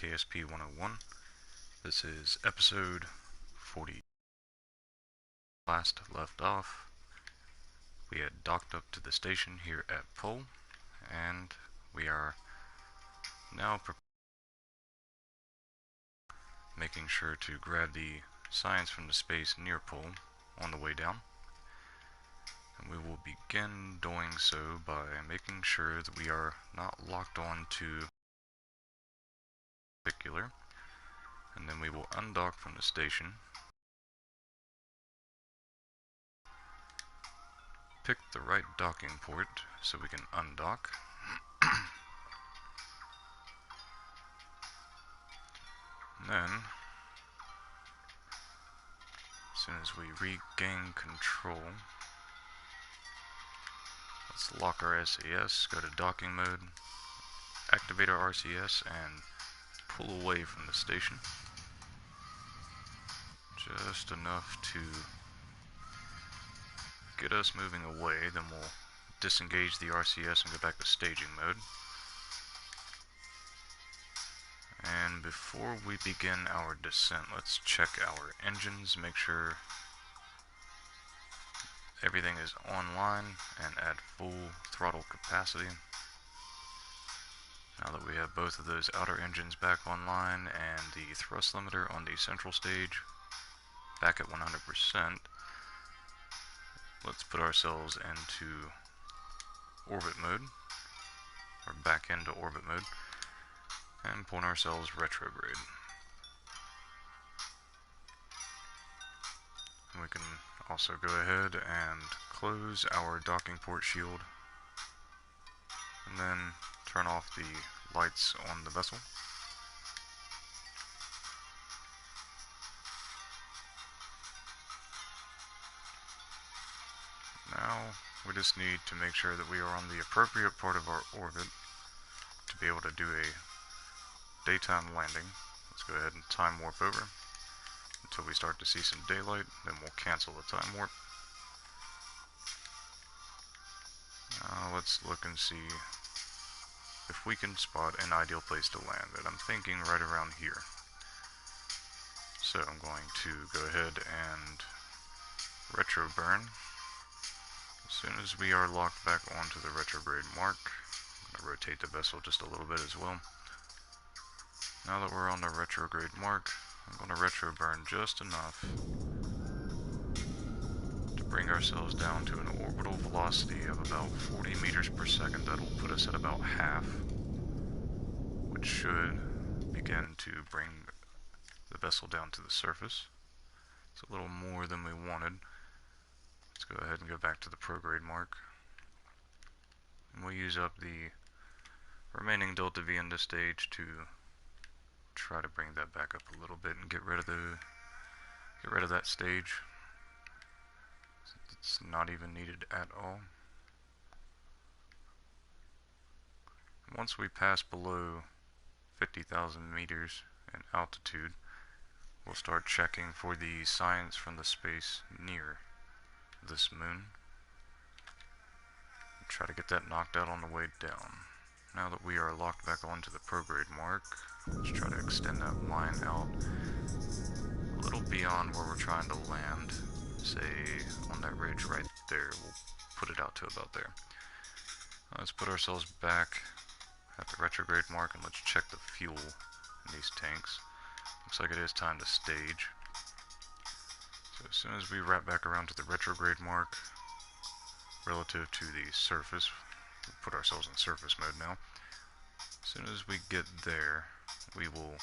KSP 101. This is episode 40. Last left off, we had docked up to the station here at Pol, and we are now making sure to grab the science from the space near Pol on the way down. And we will begin doing so by making sure that we are not locked on to particular, and then we will undock from the station, pick the right docking port so we can undock. And then, as soon as we regain control, let's lock our SAS, go to docking mode, activate our RCS, and pull away from the station. Just enough to get us moving away, then we'll disengage the RCS and go back to staging mode. And before we begin our descent, let's check our engines, make sure everything is online, and at full throttle capacity. Now that we have both of those outer engines back online and the thrust limiter on the central stage back at 100%, let's put ourselves into orbit mode, or back into orbit mode, and point ourselves retrograde. And we can also go ahead and close our docking port shield, and then turn off the lights on the vessel. Now we just need to make sure that we are on the appropriate part of our orbit to be able to do a daytime landing. Let's go ahead and time warp over until we start to see some daylight, then we'll cancel the time warp. Now let's look and see if we can spot an ideal place to land it. I'm thinking right around here. So I'm going to go ahead and retro burn. As soon as we are locked back onto the retrograde mark, I'm going to rotate the vessel just a little bit as well. Now that we're on the retrograde mark, I'm going to retro burn just enough to bring ourselves down to an orbital velocity of about 40 meters per second. That'll put us at about half, which should begin to bring the vessel down to the surface. It's a little more than we wanted. Let's go ahead and go back to the prograde mark. And we'll use up the remaining delta V in this stage to try to bring that back up a little bit and get rid of that stage. It's not even needed at all. Once we pass below 50,000 meters in altitude, we'll start checking for the science from the space near this moon. Try to get that knocked out on the way down. Now that we are locked back onto the prograde mark, let's try to extend that line out a little beyond where we're trying to land. Say on that ridge right there, we'll put it out to about there. Let's put ourselves back at the retrograde mark and let's check the fuel in these tanks. Looks like it is time to stage. So as soon as we wrap back around to the retrograde mark, relative to the surface, we'll put ourselves in surface mode now. As soon as we get there, we will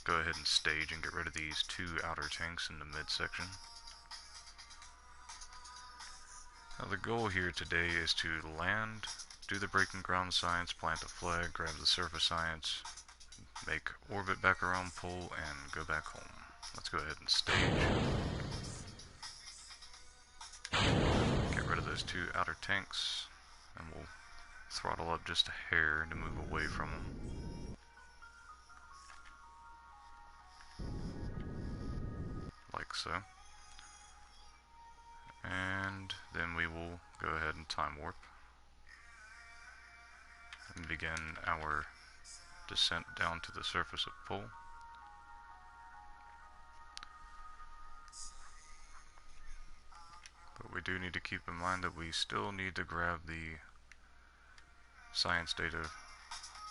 go ahead and stage and get rid of these two outer tanks in the midsection. Now the goal here today is to land, do the breaking ground science, plant the flag, grab the surface science, make orbit back around Pol, and go back home. Let's go ahead and stage. Get rid of those two outer tanks, and we'll throttle up just a hair to move away from them. Like so. And then we will go ahead and time warp and begin our descent down to the surface of Pol. But we do need to keep in mind that we still need to grab the science data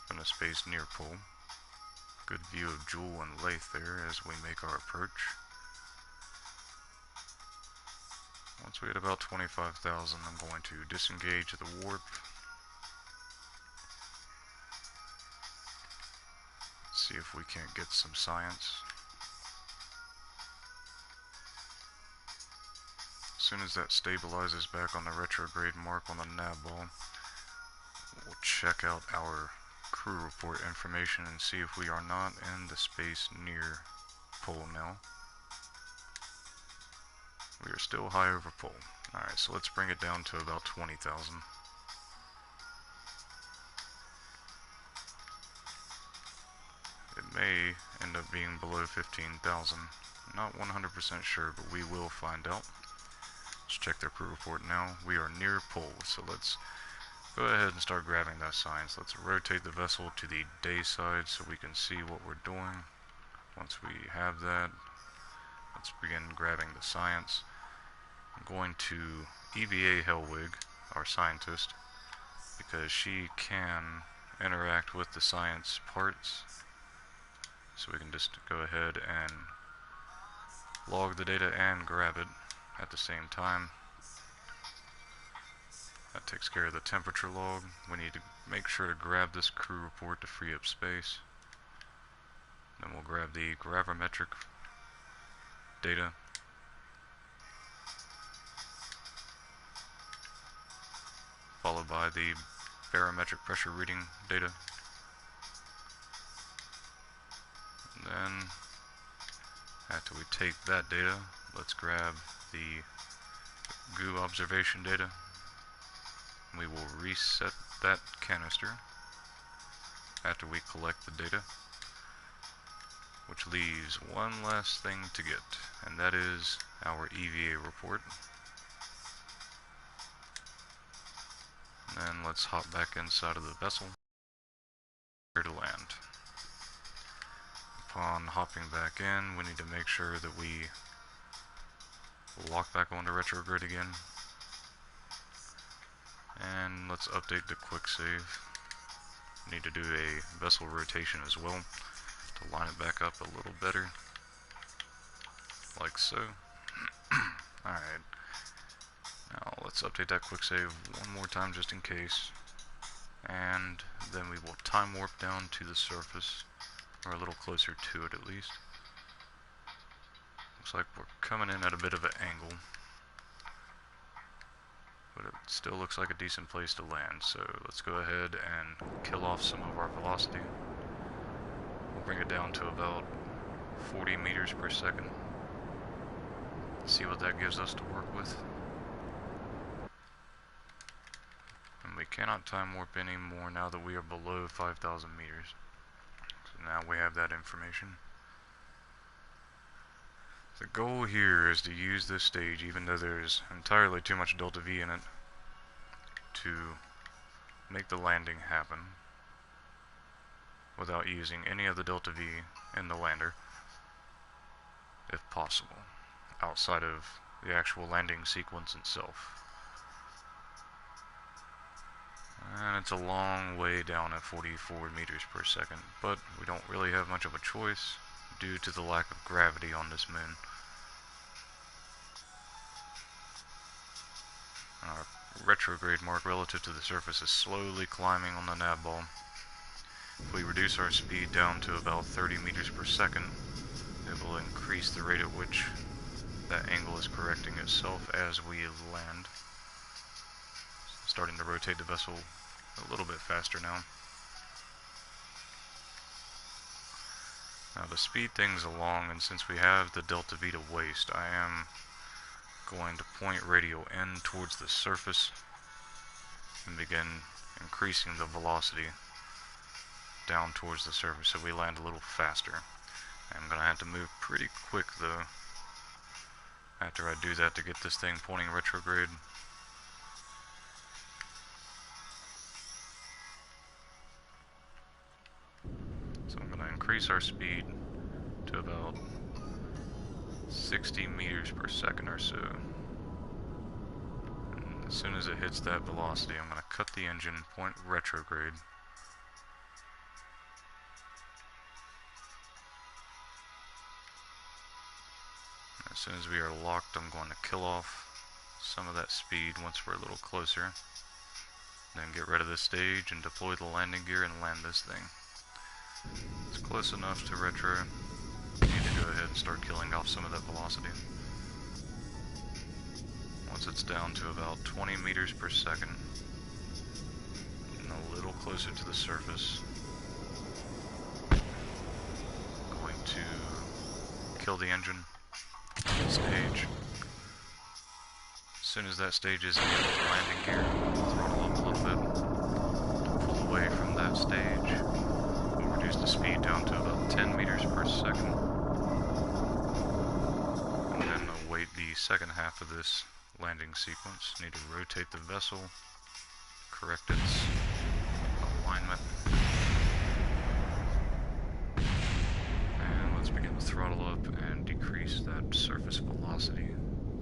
from the space near Pol. Good view of Jewel and Lathe there as we make our approach. Once we hit about 25,000, I'm going to disengage the warp. See if we can't get some science. As soon as that stabilizes back on the retrograde mark on the nav ball, we'll check out our crew report information and see if we are not in the space near Pol now. We are still high over Pol. Alright, so let's bring it down to about 20,000. It may end up being below 15,000. Not 100% sure, but we will find out. Let's check their crew report now. We are near Pol, so let's go ahead and start grabbing that science. Let's rotate the vessel to the day side so we can see what we're doing. Once we have that, let's begin grabbing the science. I'm going to EVA Hellwig, our scientist, because she can interact with the science parts. So we can just go ahead and log the data and grab it at the same time. That takes care of the temperature log. We need to make sure to grab this crew report to free up space. Then we'll grab the gravimetric data. Followed by the barometric pressure reading data. And then, after we take that data, let's grab the goo observation data. We will reset that canister after we collect the data, which leaves one last thing to get, and that is our EVA report. And then let's hop back inside of the vessel, here to land. Upon hopping back in, we need to make sure that we lock back onto retrograde again. And let's update the quick save. Need to do a vessel rotation as well to line it back up a little better, like so. Alright, now let's update that quick save one more time just in case, and then we will time warp down to the surface, or a little closer to it at least. Looks like we're coming in at a bit of an angle, but it still looks like a decent place to land, so let's go ahead and kill off some of our velocity. We'll bring it down to about 40 meters per second. See what that gives us to work with. And we cannot time warp anymore now that we are below 5,000 meters. So now we have that information. The goal here is to use this stage, even though there's entirely too much delta V in it, to make the landing happen without using any of the delta V in the lander, if possible, outside of the actual landing sequence itself. And it's a long way down at 44 meters per second, but we don't really have much of a choice due to the lack of gravity on this moon. Our retrograde mark relative to the surface is slowly climbing on the nav ball. If we reduce our speed down to about 30 meters per second, it will increase the rate at which that angle is correcting itself as we land. Starting to rotate the vessel a little bit faster now. Now to speed things along, and since we have the delta V to waste, I am going to point radio in towards the surface and begin increasing the velocity down towards the surface so we land a little faster. I'm going to have to move pretty quick though after I do that to get this thing pointing retrograde. increase our speed to about 60 meters per second or so. And as soon as it hits that velocity, I'm going to cut the engine, point retrograde. As soon as we are locked, I'm going to kill off some of that speed once we're a little closer. Then get rid of this stage and deploy the landing gear and land this thing. It's close enough to retro. You need to go ahead and start killing off some of that velocity. Once it's down to about 20 meters per second, and a little closer to the surface, I'm going to kill the engine, stage. As soon as that stage is in the landing gear, throttle up a little bit, pull away from that stage. We'll reduce the speed down to about 10 meters per second. And then await the second half of this landing sequence. Need to rotate the vessel, correct its alignment. And let's begin to throttle up and decrease that surface velocity.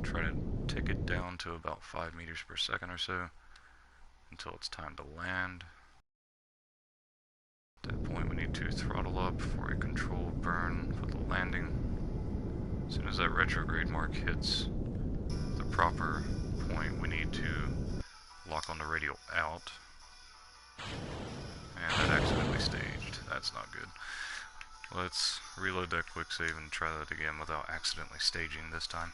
Try to take it down to about 5 meters per second or so until it's time to land. At that point we need to throttle up for a controlled burn for the landing. As soon as that retrograde mark hits the proper point, we need to lock on the radial out. And that accidentally staged. That's not good. Let's reload that quick save and try that again without accidentally staging this time.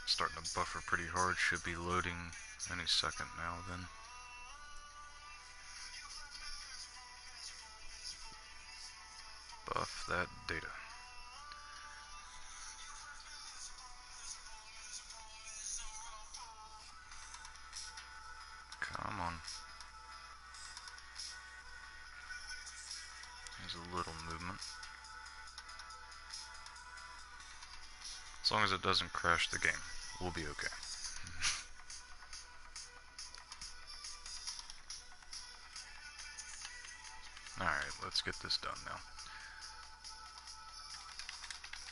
Starting to buffer pretty hard, should be loading any second now then. Buff that data. Come on. There's a little movement. As long as it doesn't crash the game, we'll be okay. Alright, let's get this done now.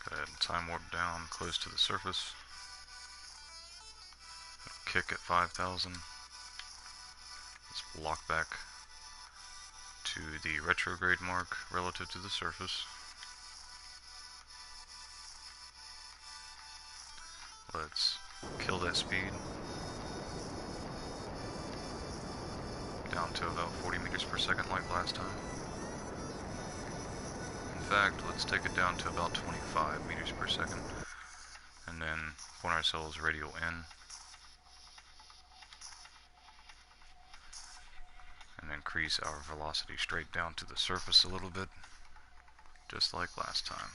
Go ahead and time warp down close to the surface. Kick at 5,000. Let's lock back to the retrograde mark relative to the surface. Let's kill that speed down to about 40 meters per second like last time. In fact, let's take it down to about 25 meters per second and then point ourselves radial in and increase our velocity straight down to the surface a little bit, just like last time.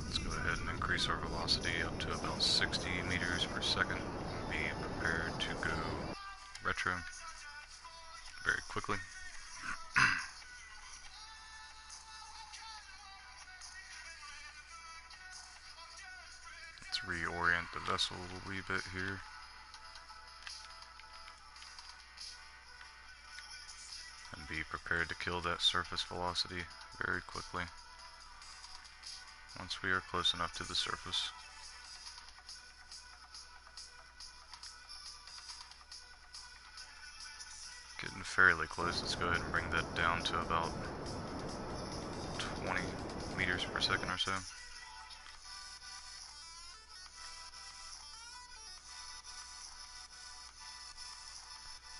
Let's go ahead and increase our velocity up to about 60 meters per second. Be prepared to go retro very quickly. Let's reorient the vessel a wee bit here. And be prepared to kill that surface velocity very quickly once we are close enough to the surface. Getting fairly close. Let's go ahead and bring that down to about 20 meters per second or so.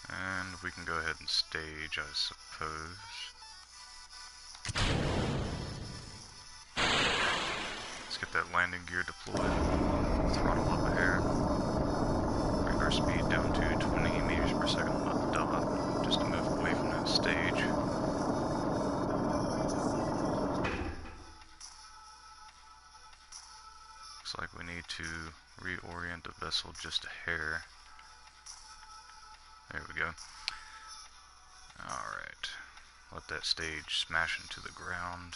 And we can go ahead and stage, I suppose. Let's get that landing gear deployed. Throttle up ahead. Bring our speed down to 20 meters per second on the dot, just to move away from that stage. Looks like we need to reorient the vessel just a hair. There we go. Alright. Let that stage smash into the ground.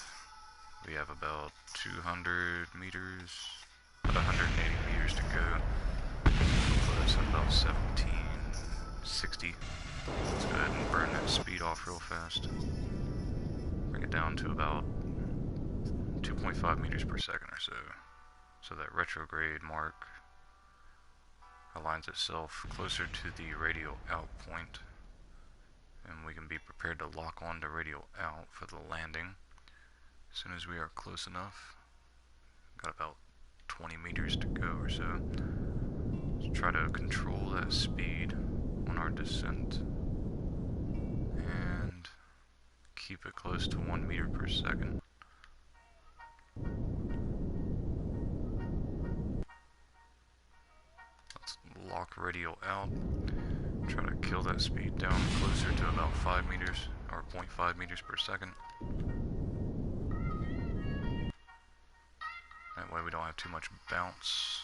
We have about 200 meters, about 180 meters to go. Put us at about 1760. Let's go ahead and burn that speed off real fast. Bring it down to about 2.5 meters per second or so. So that retrograde mark aligns itself closer to the radial out point. And we can be prepared to lock on to radial out for the landing as soon as we are close enough. Got about 20 meters to go or so. Let's try to control that speed on our descent and keep it close to 1 meter per second. Let's lock radial out. Try to kill that speed down closer to about 5 meters or 0.5 meters per second. That way we don't have too much bounce.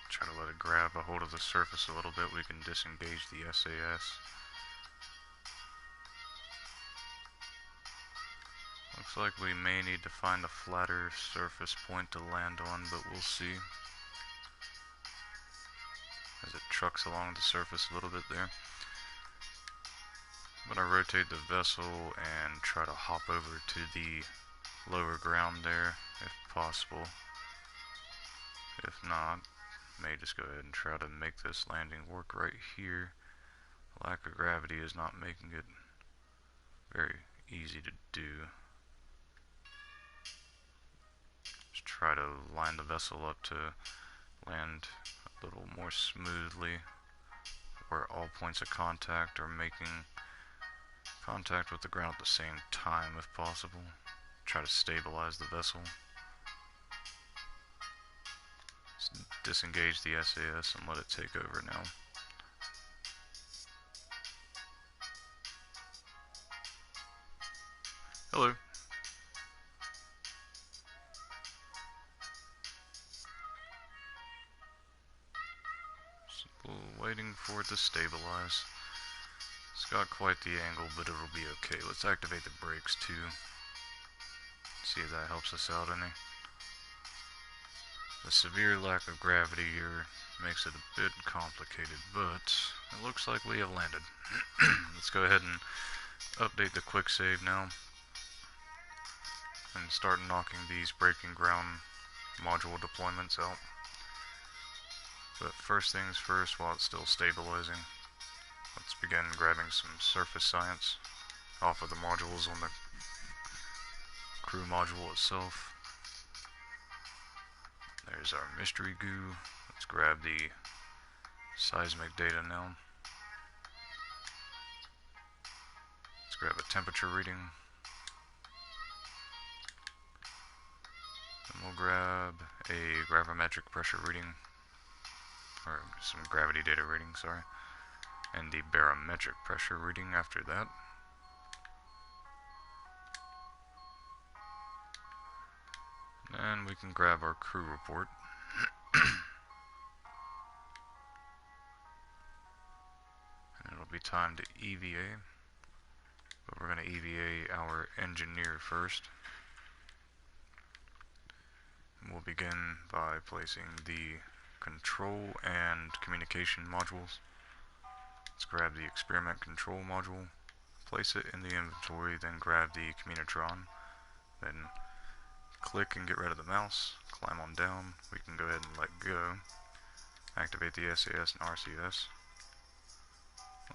Try to let it grab a hold of the surface a little bit. We can disengage the SAS. Looks like we may need to find a flatter surface point to land on, but we'll see. As it trucks along the surface a little bit there. I'm going to rotate the vessel and try to hop over to the lower ground there, if possible. If not, may just go ahead and try to make this landing work right here. Lack of gravity is not making it very easy to do. Just try to line the vessel up to land a little more smoothly, where all points of contact are making contact with the ground at the same time if possible. Try to stabilize the vessel. Just disengage the SAS and let it take over now. Hello. Still waiting for it to stabilize. It's got quite the angle, but it'll be okay. Let's activate the brakes too. See if that helps us out any. The severe lack of gravity here makes it a bit complicated, but it looks like we have landed. Let's go ahead and update the quick save now and start knocking these breaking ground module deployments out. But first things first, while it's still stabilizing, let's begin grabbing some surface science off of the modules on the crew module itself. There's our mystery goo. Let's grab the seismic data now. Let's grab a temperature reading. And we'll grab a gravimetric pressure reading, or some gravity data reading, sorry. And the barometric pressure reading after that. And we can grab our crew report. And it'll be time to EVA. But we're going to EVA our engineer first. And we'll begin by placing the control and communication modules. Let's grab the experiment control module, place it in the inventory, then grab the communitron, then click and get rid of the mouse, climb on down. We can go ahead and let go, activate the SAS and RCS.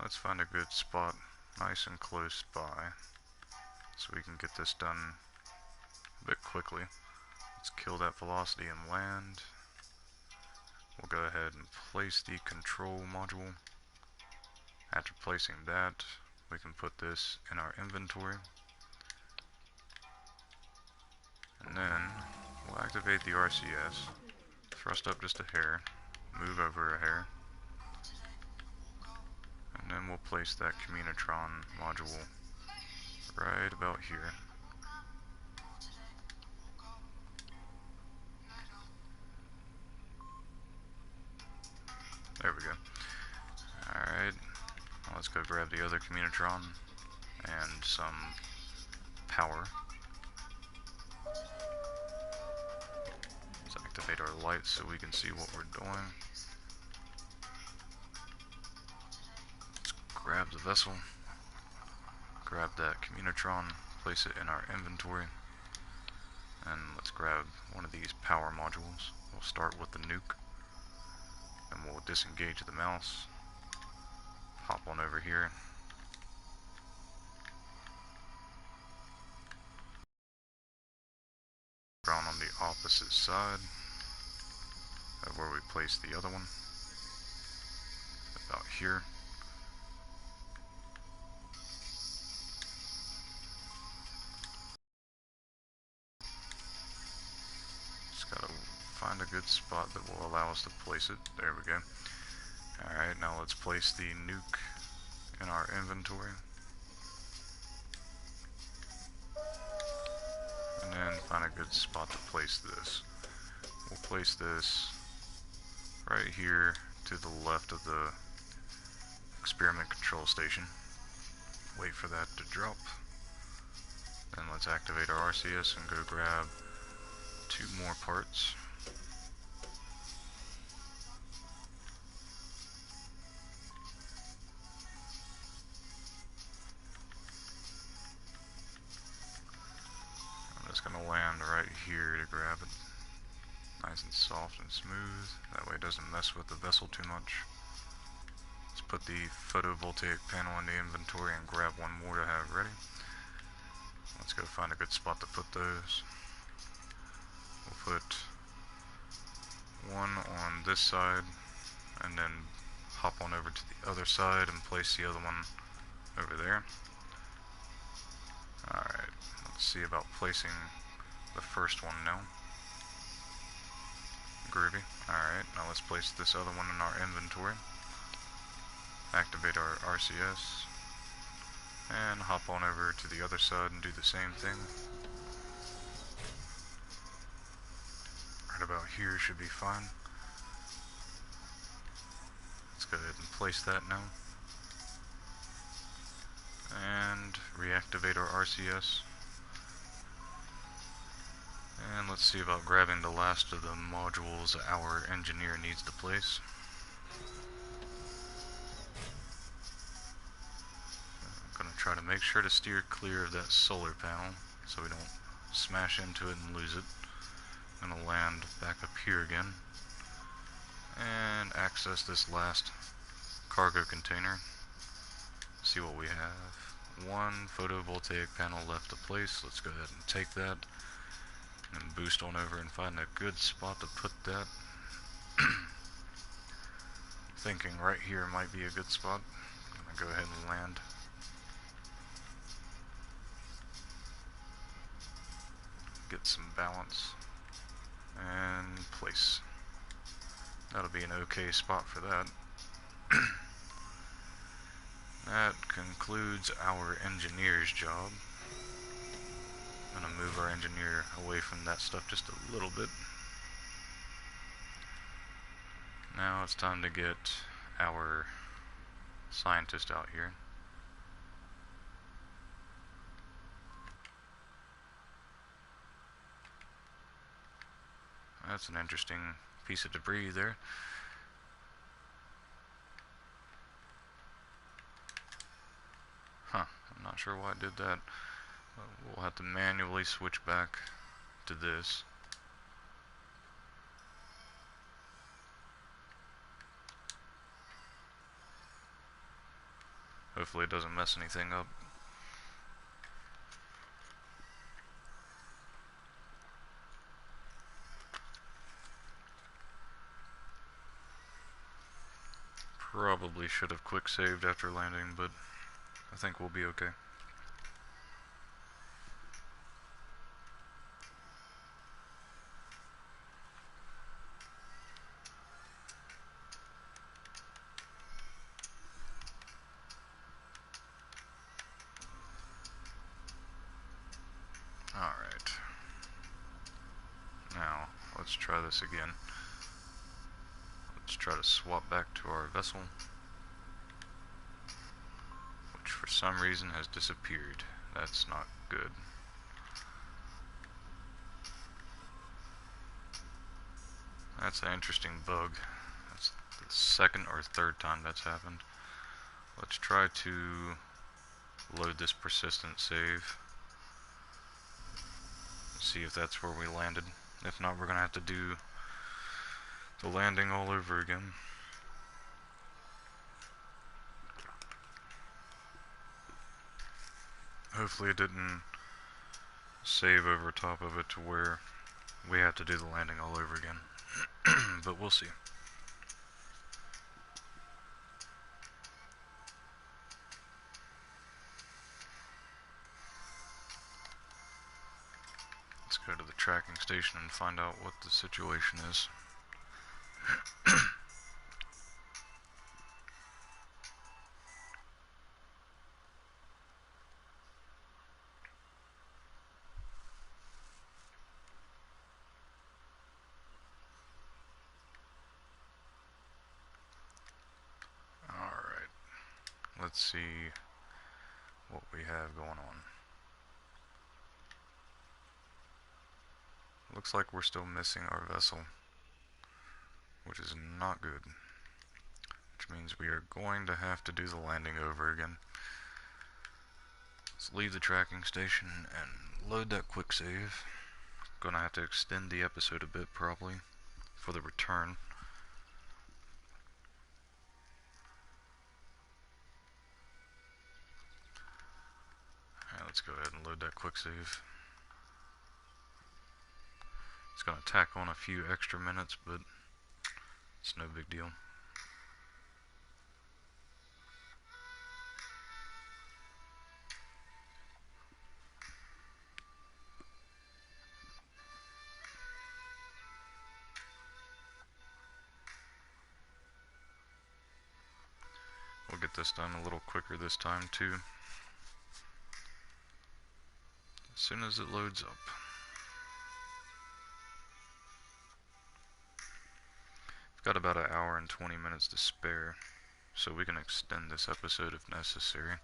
Let's find a good spot, nice and close by, so we can get this done a bit quickly. Let's kill that velocity and land. We'll go ahead and place the control module. After placing that, we can put this in our inventory. And then we'll activate the RCS, thrust up just a hair, move over a hair, and then we'll place that Communitron module right about here. There we go. Alright, let's go grab the other Communitron and some power. Let's activate our lights so we can see what we're doing. Let's grab the vessel, grab that Communitron, place it in our inventory, and let's grab one of these power modules. We'll start with the nuke, and we'll disengage the mouse, hop on over here, on the opposite side of where we placed the other one, about here. Just gotta find a good spot that will allow us to place it. There we go. Alright, now let's place the nuke in our inventory. And then find a good spot to place this. We'll place this right here to the left of the experiment control station. Wait for that to drop. Then let's activate our RCS and go grab 2 more parts. I'm just gonna land right here to grab it. Nice and soft and smooth. That way it doesn't mess with the vessel too much. Let's put the photovoltaic panel in the inventory and grab one more to have ready. Let's go find a good spot to put those. We'll put one on this side and then hop on over to the other side and place the other one over there. Alright, let's see about placing the first one now. Groovy. Alright, now let's place this other one in our inventory. Activate our RCS. And hop on over to the other side and do the same thing. Right about here should be fine. Let's go ahead and place that now. And reactivate our RCS. And let's see about grabbing the last of the modules our engineer needs to place. I'm going to try to make sure to steer clear of that solar panel so we don't smash into it and lose it. I'm going to land back up here again and access this last cargo container. See what we have. 1 photovoltaic panel left to place. Let's go ahead and take that and boost on over and find a good spot to put that. Thinking right here might be a good spot. I'm gonna go ahead and land. Get some balance and place. That'll be an okay spot for that. That concludes our engineer's job. I'm gonna move our engineer away from that stuff just a little bit. Now it's time to get our scientist out here. That's an interesting piece of debris there. Huh, I'm not sure why it did that. We'll have to manually switch back to this. Hopefully it doesn't mess anything up. Probably should have quick saved after landing, but I think we'll be okay. us again. Let's try to swap back to our vessel, which for some reason has disappeared. That's not good. That's an interesting bug. That's the second or third time that's happened. Let's try to load this persistent save. See if that's where we landed. If not, we're gonna have to do the landing all over again. Hopefully it didn't save over top of it to where we have to do the landing all over again. But we'll see. Let's go to the tracking station and find out what the situation is. Alright, let's see what we have going on. Looks like we're still missing our vessel, which is not good. Which means we are going to have to do the landing over again. Let's leave the tracking station and load that quick save. Gonna have to extend the episode a bit probably for the return. Alright, let's go ahead and load that quick save. It's gonna tack on a few extra minutes, but it's no big deal. We'll get this done a little quicker this time too, as soon as it loads up. We've got about an hour and 20 minutes to spare, so we can extend this episode if necessary.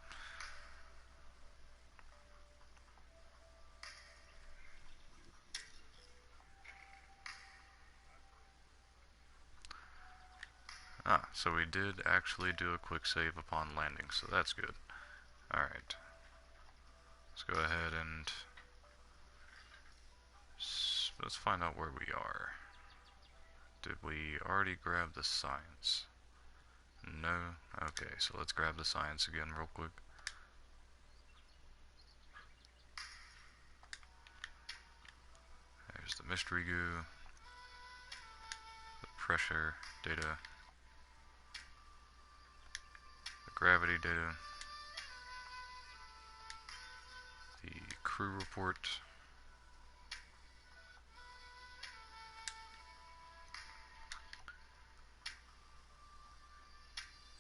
So we did actually do a quick save upon landing, so that's good. Alright. Let's go ahead and let's find out where we are. Did we already grab the science? No? Okay, so let's grab the science again real quick. There's the mystery goo, the pressure data, gravity data, the crew report,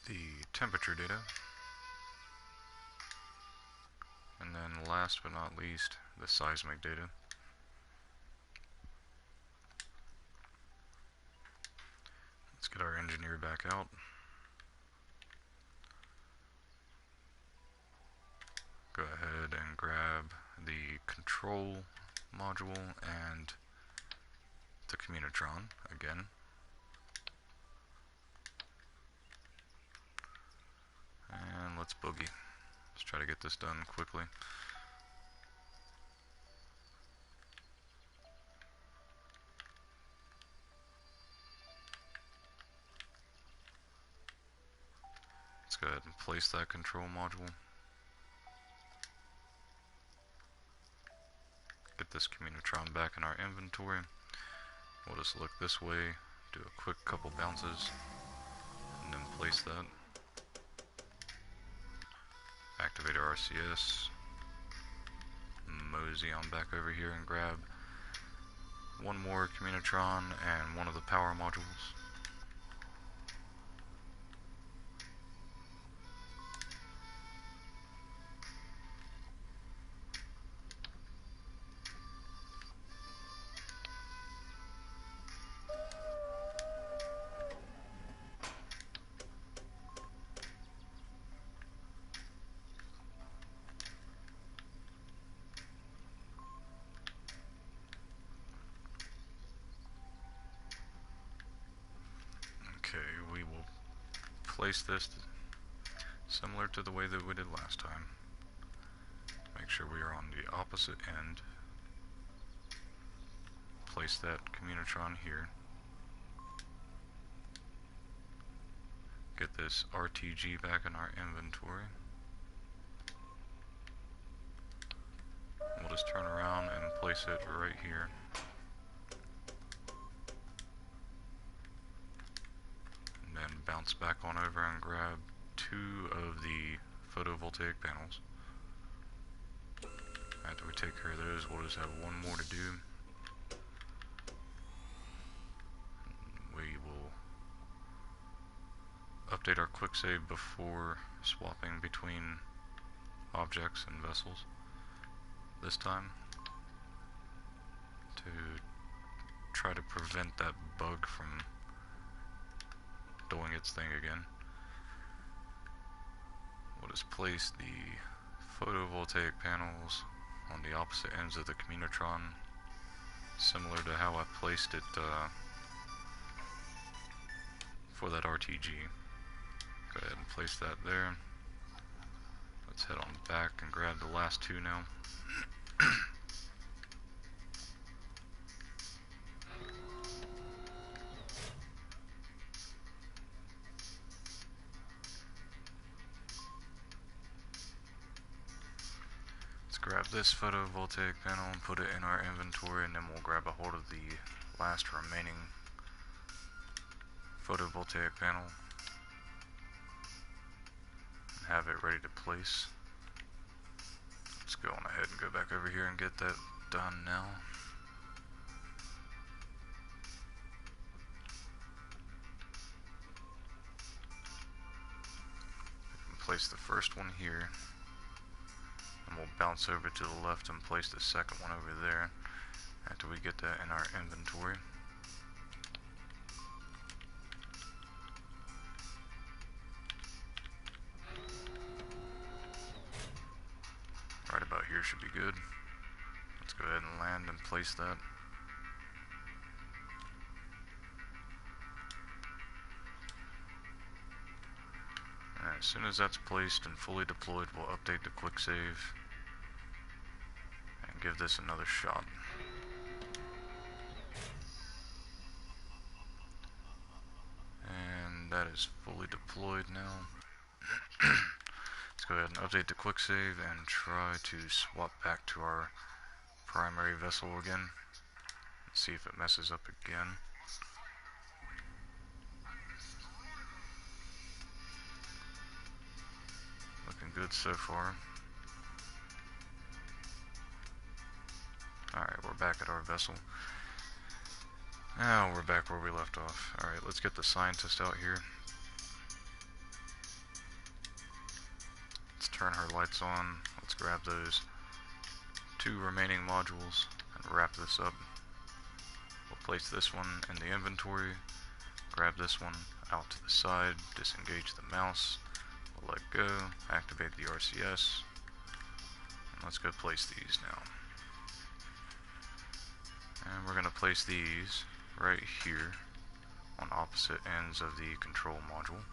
the temperature data, and then last but not least, the seismic data. Let's get our engineer back out. Go ahead and grab the control module and the communitron again. And let's boogie. Let's try to get this done quickly. Let's go ahead and place that control module. Get this communitron back in our inventory. We'll just look this way, do a quick couple bounces, and then place that. Activate our RCS. Mosey on back over here and grab one more communitron and one of the power modules. place this similar to the way that we did last time. Make sure we are on the opposite end. Place that Communitron here. Get this RTG back in our inventory. We'll just turn around and place it right here. And then bounce back on over and grab 2 of the photovoltaic panels. After we take care of those, we'll just have one more to do. We will update our quick save before swapping between objects and vessels this time to try to prevent that bug from doing its thing again. We'll just place the photovoltaic panels on the opposite ends of the Communitron, similar to how I placed it for that RTG. Go ahead and place that there. Let's head on back and grab the last 2 now. Let's grab this photovoltaic panel and put it in our inventory, and then we'll grab a hold of the last remaining photovoltaic panel and have it ready to place. Let's go on ahead and go back over here and get that done now. Place the first one here, and we'll bounce over to the left and place the second one over there after we get that in our inventory. Right about here should be good. Let's go ahead and land and place that. And as soon as that's placed and fully deployed, we'll update the quick save and give this another shot. And that is fully deployed now. Let's go ahead and update the quick save and try to swap back to our primary vessel again. See if it messes up again. Looking good so far. Alright, we're back at our vessel. Now we're back where we left off. Alright, let's get the scientist out here. Let's turn her lights on. Let's grab those 2 remaining modules and wrap this up. We'll place this one in the inventory. Grab this one out to the side. Disengage the mouse. We'll let go. Activate the RCS. And let's go place these now. And we're going to place these right here on opposite ends of the control module.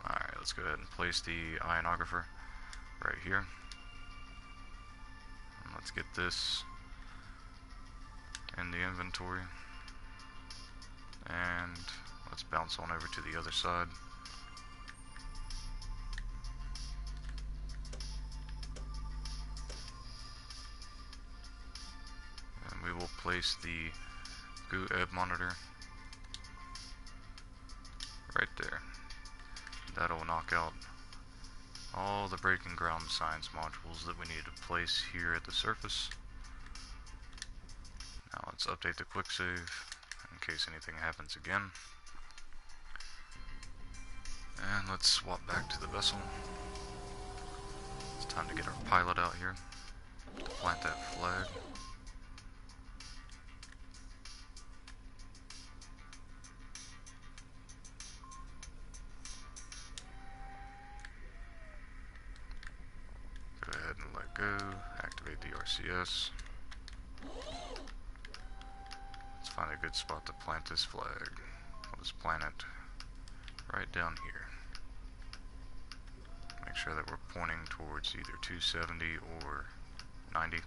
Alright, let's go ahead and place the ionographer right here. And let's get this in the inventory. And let's bounce on over to the other side. And we will place the goo ebb monitor right there. That'll knock out all the breaking ground science modules that we need to place here at the surface. Now let's update the quick save in case anything happens again. And let's swap back to the vessel. It's time to get our pilot out here to plant that flag. Go ahead and let go, activate the RCS. Let's find a good spot to plant this flag. We'll just plant it right down here. Make sure that we're pointing towards either 270 or 90.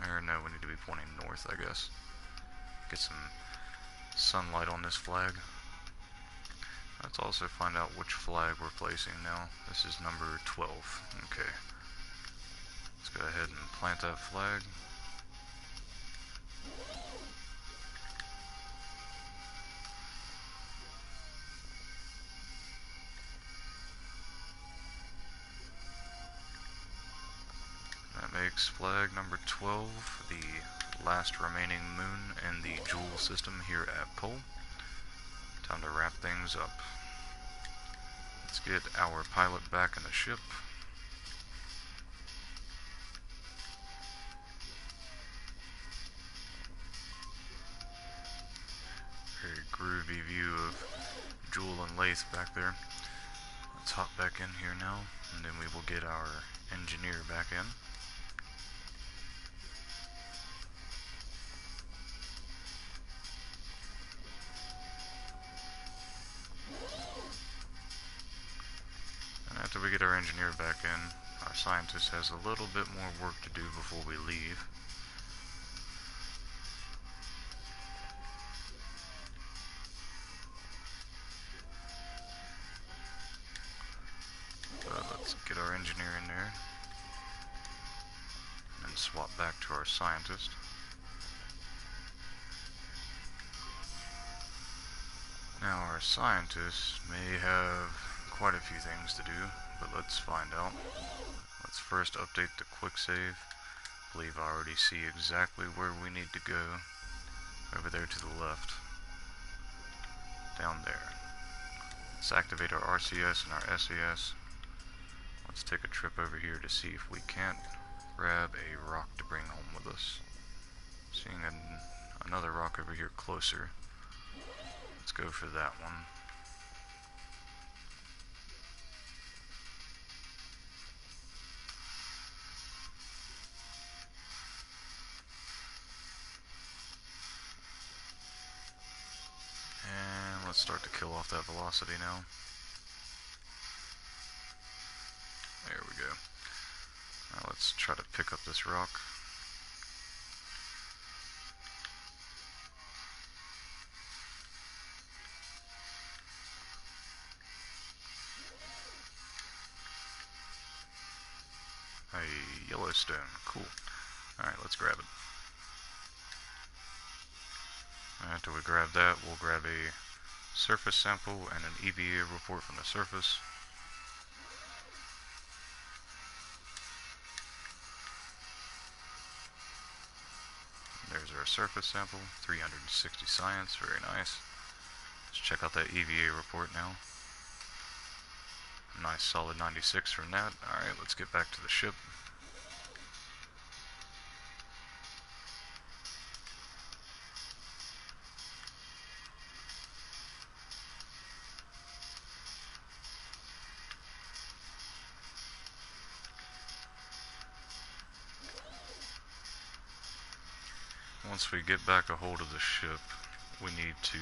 Or no, we need to be pointing north, I guess. Get some sunlight on this flag. Let's also find out which flag we're placing now. This is number 12. Okay. Let's go ahead and plant that flag. That makes flag number 12 the last remaining moon in the Joule system here at Pol. Time to wrap things up. Let's get our pilot back in the ship. Very groovy view of Joule and Lathe back there. Let's hop back in here now, and then we will get our engineer back in. And after we get our engineer back in, our scientist has a little bit more work to do before we leave. Let's get our engineer in there and swap back to our scientist. Now our scientist may have quite a few things to do, but let's find out. Let's first update the quick save. I believe I already see exactly where we need to go. Over there to the left. Down there. Let's activate our RCS and our SAS. Let's take a trip over here to see if we can't grab a rock to bring home with us. Seeing another rock over here closer. Let's go for that one. And let's start to kill off that velocity now. There we go. Now let's try to pick up this rock. A Yellowstone, cool. Alright, let's grab it. After we grab that, we'll grab a surface sample and an EVA report from the surface. There's our surface sample, 360 science, very nice. Let's check out that EVA report now. Nice solid 96 from that. Alright, let's get back to the ship. Once we get back a hold of the ship, we need to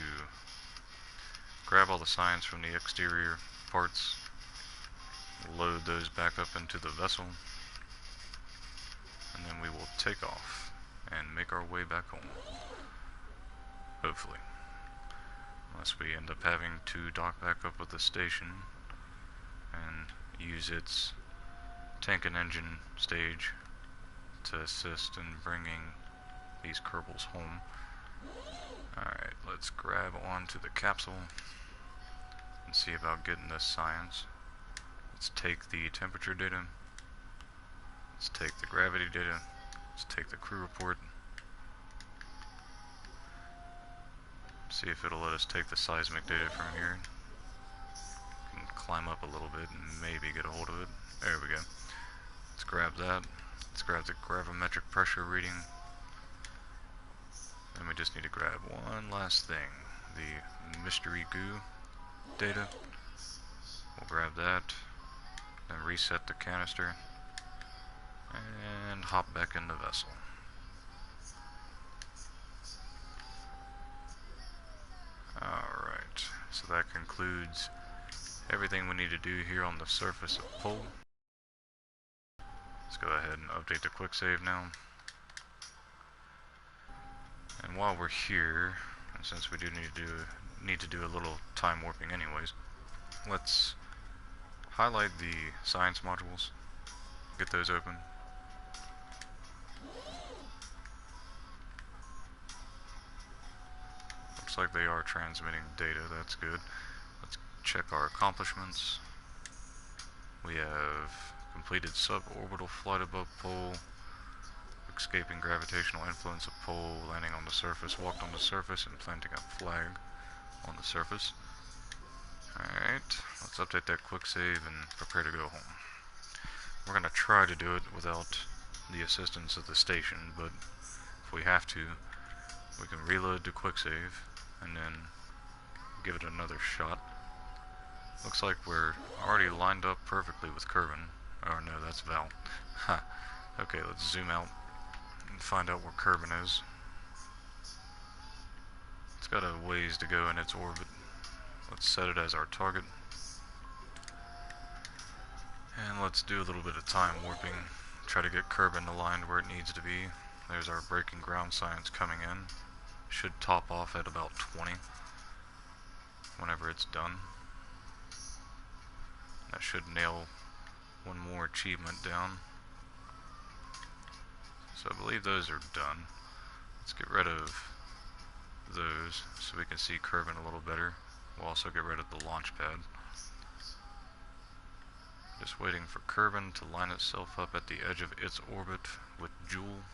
grab all the science from the exterior parts, load those back up into the vessel, and then we will take off and make our way back home. Hopefully. Unless we end up having to dock back up with the station and use its tank and engine stage to assist in bringing these Kerbals home. Alright, let's grab onto the capsule and see about getting this science. Let's take the temperature data. Let's take the gravity data. Let's take the crew report. See if it'll let us take the seismic data from here. We can climb up a little bit and maybe get a hold of it. There we go. Let's grab that. Let's grab the gravimetric pressure reading. And we just need to grab one last thing. The mystery goo data. We'll grab that. Then reset the canister. And hop back in the vessel. includes everything we need to do here on the surface of Pol. Let's go ahead and update the quick save now. And while we're here, and since we do need to do a little time warping anyways, let's highlight the science modules, get those open. Looks like they are transmitting data, that's good. Let's check our accomplishments. We have completed suborbital flight above Pol, escaping gravitational influence of Pol, landing on the surface, walked on the surface, and planting a flag on the surface. Alright, let's update that quick save and prepare to go home. We're going to try to do it without the assistance of the station, but if we have to, we can reload the quick save and then give it another shot. Looks like we're already lined up perfectly with Kerbin. Oh no, that's Val. Ha. Okay, let's zoom out and find out where Kerbin is. It's got a ways to go in its orbit. Let's set it as our target. And let's do a little bit of time warping. Try to get Kerbin aligned where it needs to be. There's our breaking ground science coming in. Should top off at about 20 whenever it's done. That should nail one more achievement down. So I believe those are done. Let's get rid of those so we can see Kerbin a little better. We'll also get rid of the launch pad. Just waiting for Kerbin to line itself up at the edge of its orbit with Joule,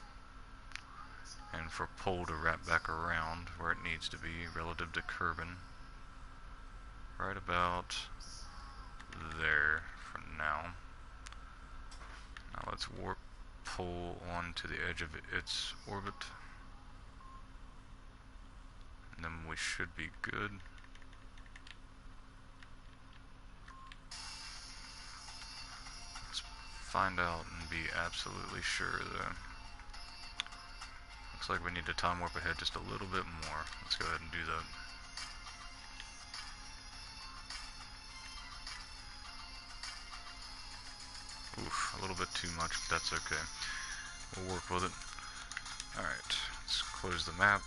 and for Pol to wrap back around where it needs to be relative to Kerbin. Right about there for now. Now let's warp Pol onto the edge of its orbit, and then we should be good. Find out and be absolutely sure though. Looks like we need to time warp ahead just a little bit more. Let's go ahead and do that. Oof, a little bit too much, but that's okay. We'll work with it. Alright, let's close the map.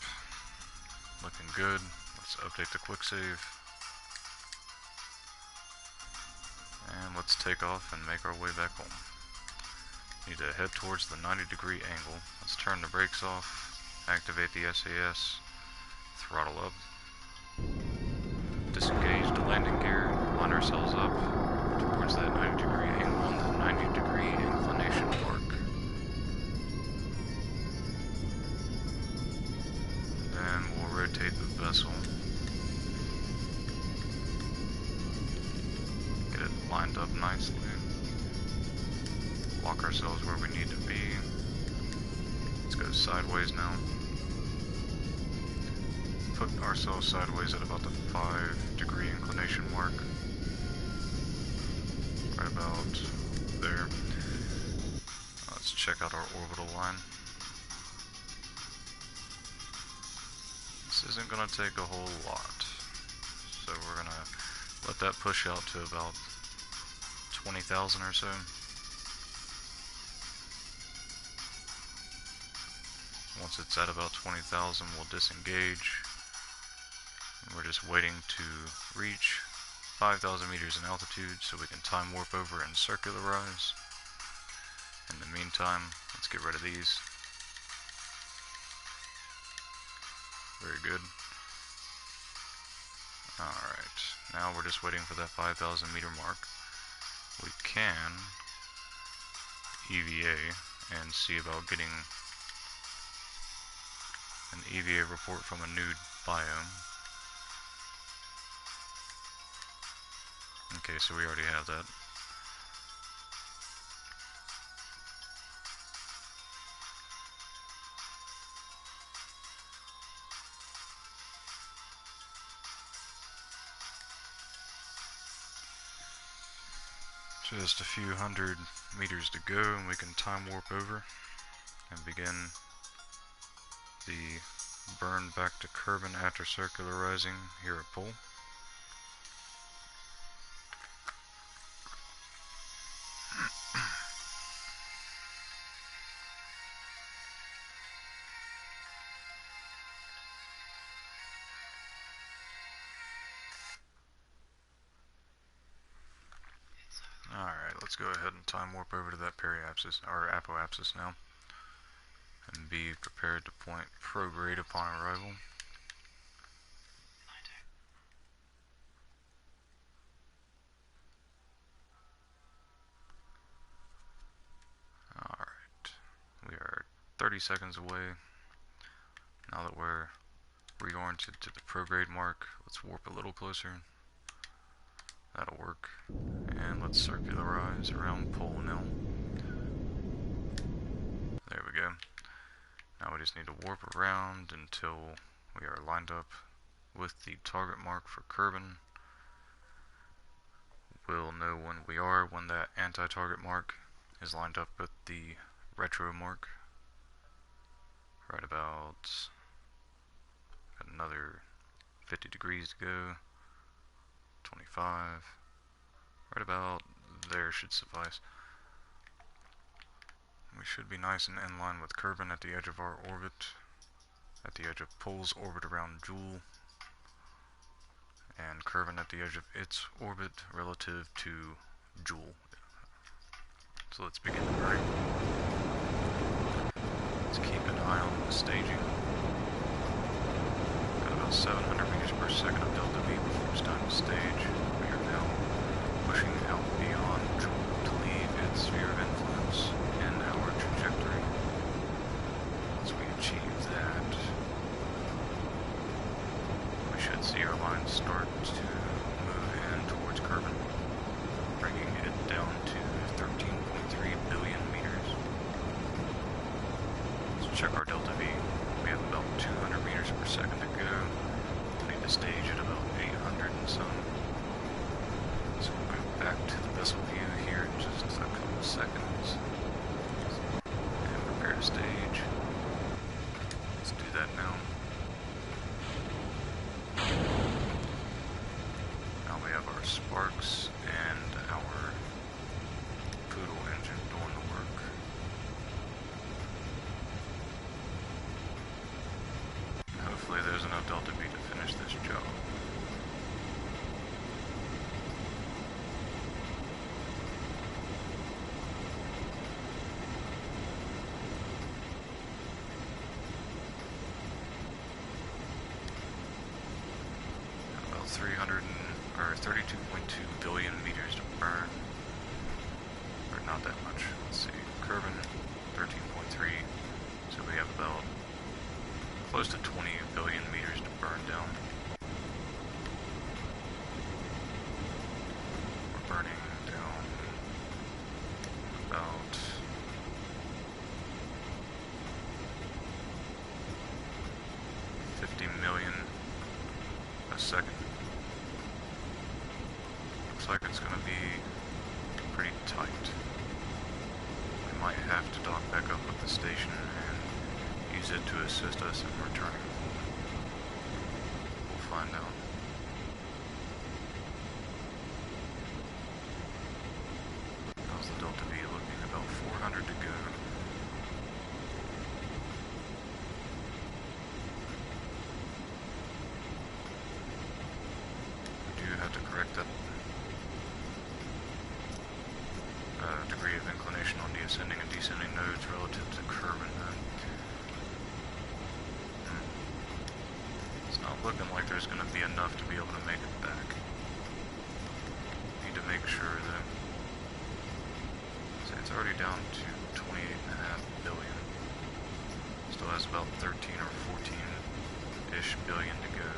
Looking good. Let's update the quick save. And let's take off and make our way back home. Need to head towards the 90-degree angle. Let's turn the brakes off, activate the SAS, throttle up, disengage the landing gear, line ourselves up towards that 90-degree angle on the 90-degree inclination mark. Then we'll rotate the vessel, get it lined up nicely. Lock ourselves where we need to be. Let's go sideways now. Put ourselves sideways at about the 5-degree inclination mark. Right about there. Let's check out our orbital line. This isn't going to take a whole lot. So we're going to let that push out to about 20,000 or so. Once it's at about 20,000, we'll disengage. We're just waiting to reach 5,000 meters in altitude so we can time warp over and circularize. In the meantime, let's get rid of these. Very good. Alright, now we're just waiting for that 5,000 meter mark. We can EVA and see about getting an EVA report from a new biome. Okay, so we already have that. Just a few hundred meters to go and we can time warp over and begin the burn back to Kerbin after circularizing here at Pol. let's go ahead and time warp over to that periapsis, or apoapsis now, and be prepared to point prograde upon arrival. Alright, we are 30 seconds away. Now that we're reoriented to the prograde mark, let's warp a little closer. That'll work. And let's circularize around Pol now. There we go. Now we just need to warp around until we are lined up with the target mark for Kerbin. We'll know when we are when that anti-target mark is lined up with the retro mark. Right about another 50 degrees to go. 25. Right about there should suffice. We should be nice and in line with Kerbin at the edge of our orbit, at the edge of Pol's orbit around Joule, and Kerbin at the edge of its orbit relative to Joule. So let's begin the break. Let's keep an eye on the staging. Got about 700 meters per second of delta V before it's time to stage. We are now pushing out beyond Joule to leave its sphere of influence in our trajectory. Once we achieve that, we should see our line start to move in towards Kerbin, bringing it down to 13.3 billion meters. Let's check our delta V. We have about 200 meters per second to go. We need to stage at about 800 and some. So we'll go back to the vessel view here in just a couple seconds. And prepare to stage. Let's do that now. Now we have our sparks and our Poodle engine doing the work. Hopefully there's enough delta V to finish this job. About 32.2 billion meters to burn. Or not that much. Let's see. Kerbin, 13.3. So we have about close to 20 billion meters to burn down. We're burning down about 50 million a second. Looks like it's going to be pretty tight. We might have to dock back up with the station and use it to assist us in returning. We'll find out. How's the delta V looking? About 400 to go. We do have to correct that degree of inclination on the ascending and descending nodes relative to Kerbin. It's not looking like there's going to be enough to be able to make it back. Need to make sure that... See, it's already down to 28.5 billion. Still has about 13 or 14-ish billion to go.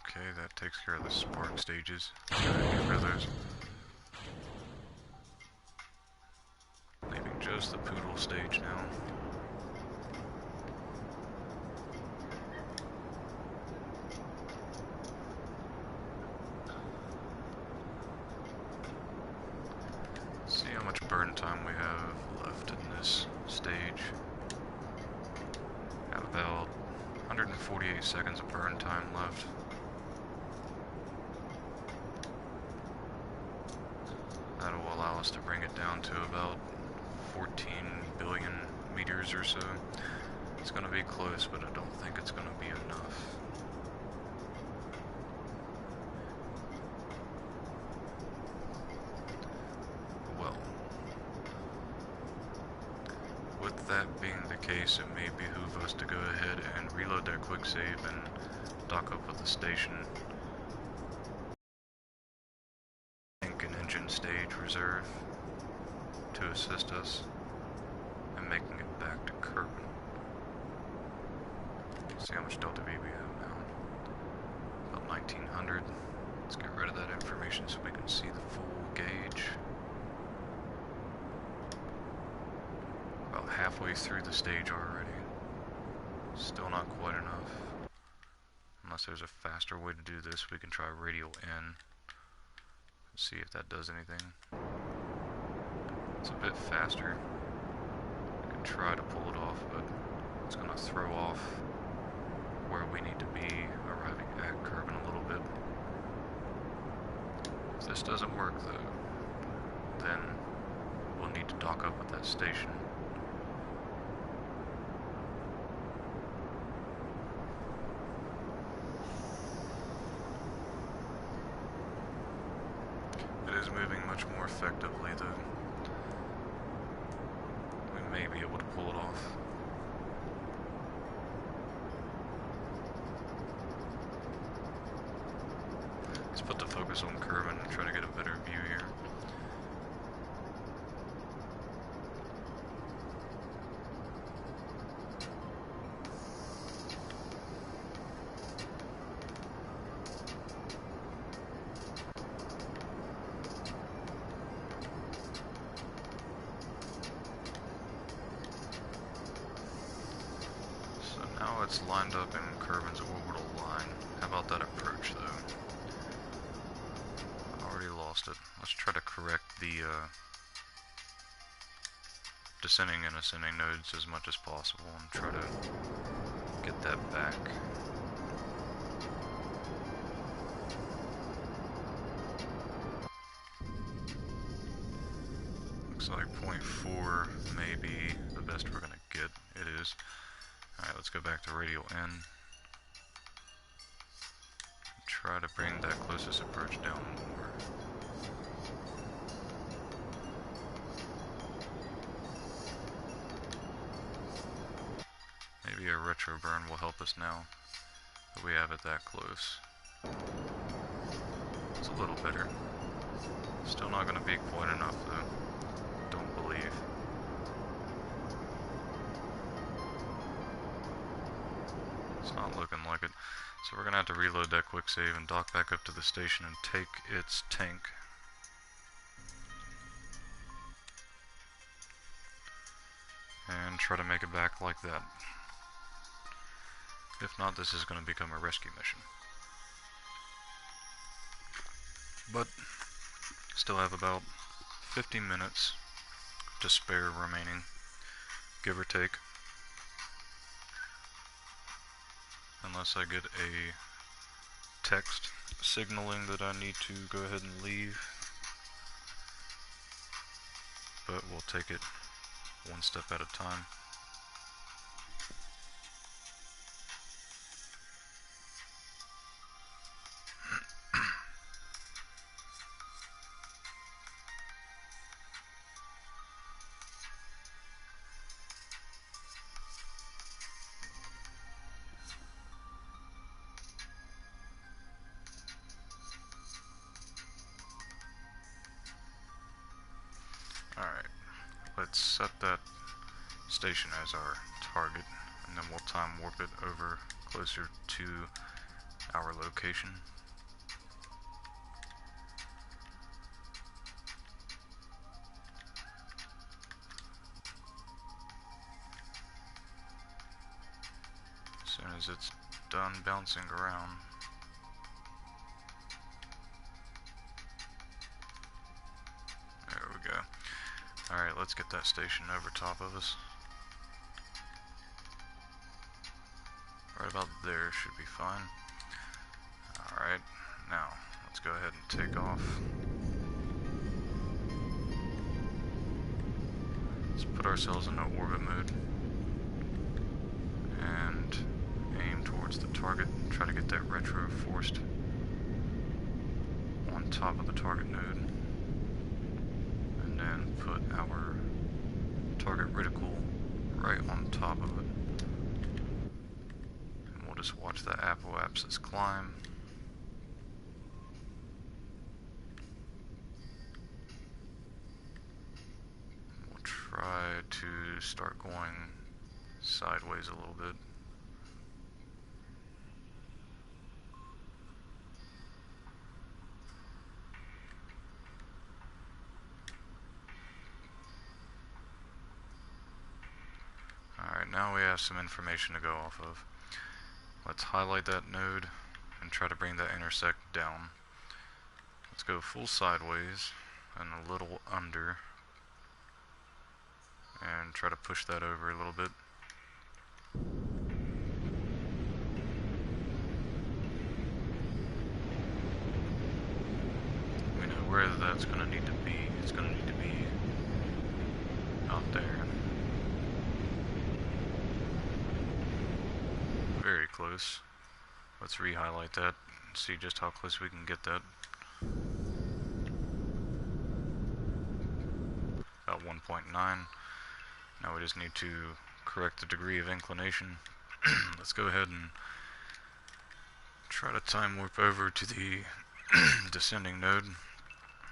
Okay, that takes care of the spark stages. Get rid of those. Leaving just the Poodle stage now. Let's see how much burn time we have left in this stage. Have about 148 seconds of burn time left. That will allow us to bring it down to about 14 billion meters or so. It's gonna be close, but I don't think it's gonna be enough. Well, with that being the case, it may behoove us to go ahead and reload that quick save and dock up with the station. Tank and engine stage reserve to assist us in making it back to Kerbin. See how much Delta V we have now. About 1900. Let's get rid of that information so we can see the full gauge. About halfway through the stage already. Still not quite enough. Unless there's a faster way to do this, we can try radial in. See if that does anything. It's a bit faster. We can try to pull it off, but it's going to throw off where we need to be arriving at Kerbin a little bit. If this doesn't work though, then we'll need to dock up at that station. It is moving much more effectively though. We may be able to pull it off. Let's put the focus on Kerbin and try to get a better view here. So now it's lined up in Kerbin's orbital line. How about that approach though? Lost it. Let's try to correct the descending and ascending nodes as much as possible and try to get that back. Looks like 0.4 may be the best we're gonna get. It is. Alright, let's go back to radial in. Try to bring that closest approach down more. Maybe a retro burn will help us now that we have it that close. It's a little better. Still not going to be quite enough though. Don't believe. It's not looking like it. So we're going to have to reload that quick save and dock back up to the station and take its tank. And try to make it back like that. If not, this is going to become a rescue mission. But still have about 50 minutes to spare remaining, give or take. Unless I get a text signaling that I need to go ahead and leave. But we'll take it one step at a time. Alright, let's set that station as our target, and then we'll time warp it over closer to our location. As soon as it's done bouncing around. There we go. Alright, let's get that station over top of us. Right about there should be fine. Alright, now let's go ahead and take off. Let's put ourselves into orbit mode. aim towards the target, try to get that retro forced on top of the target node, and then put our target reticle right on top of it. And we'll just watch that apoapsis climb. We'll try to start going sideways a little bit. Alright, now we have some information to go off of. Let's highlight that node and try to bring that intersect down. Let's go full sideways and a little under and try to push that over a little bit. We know where that's going to need to be. It's going to need to be out there. Very close. Let's re-highlight that and see just how close we can get that. About 1.9. Now we just need to correct the degree of inclination. Let's go ahead and try to time warp over to the descending node,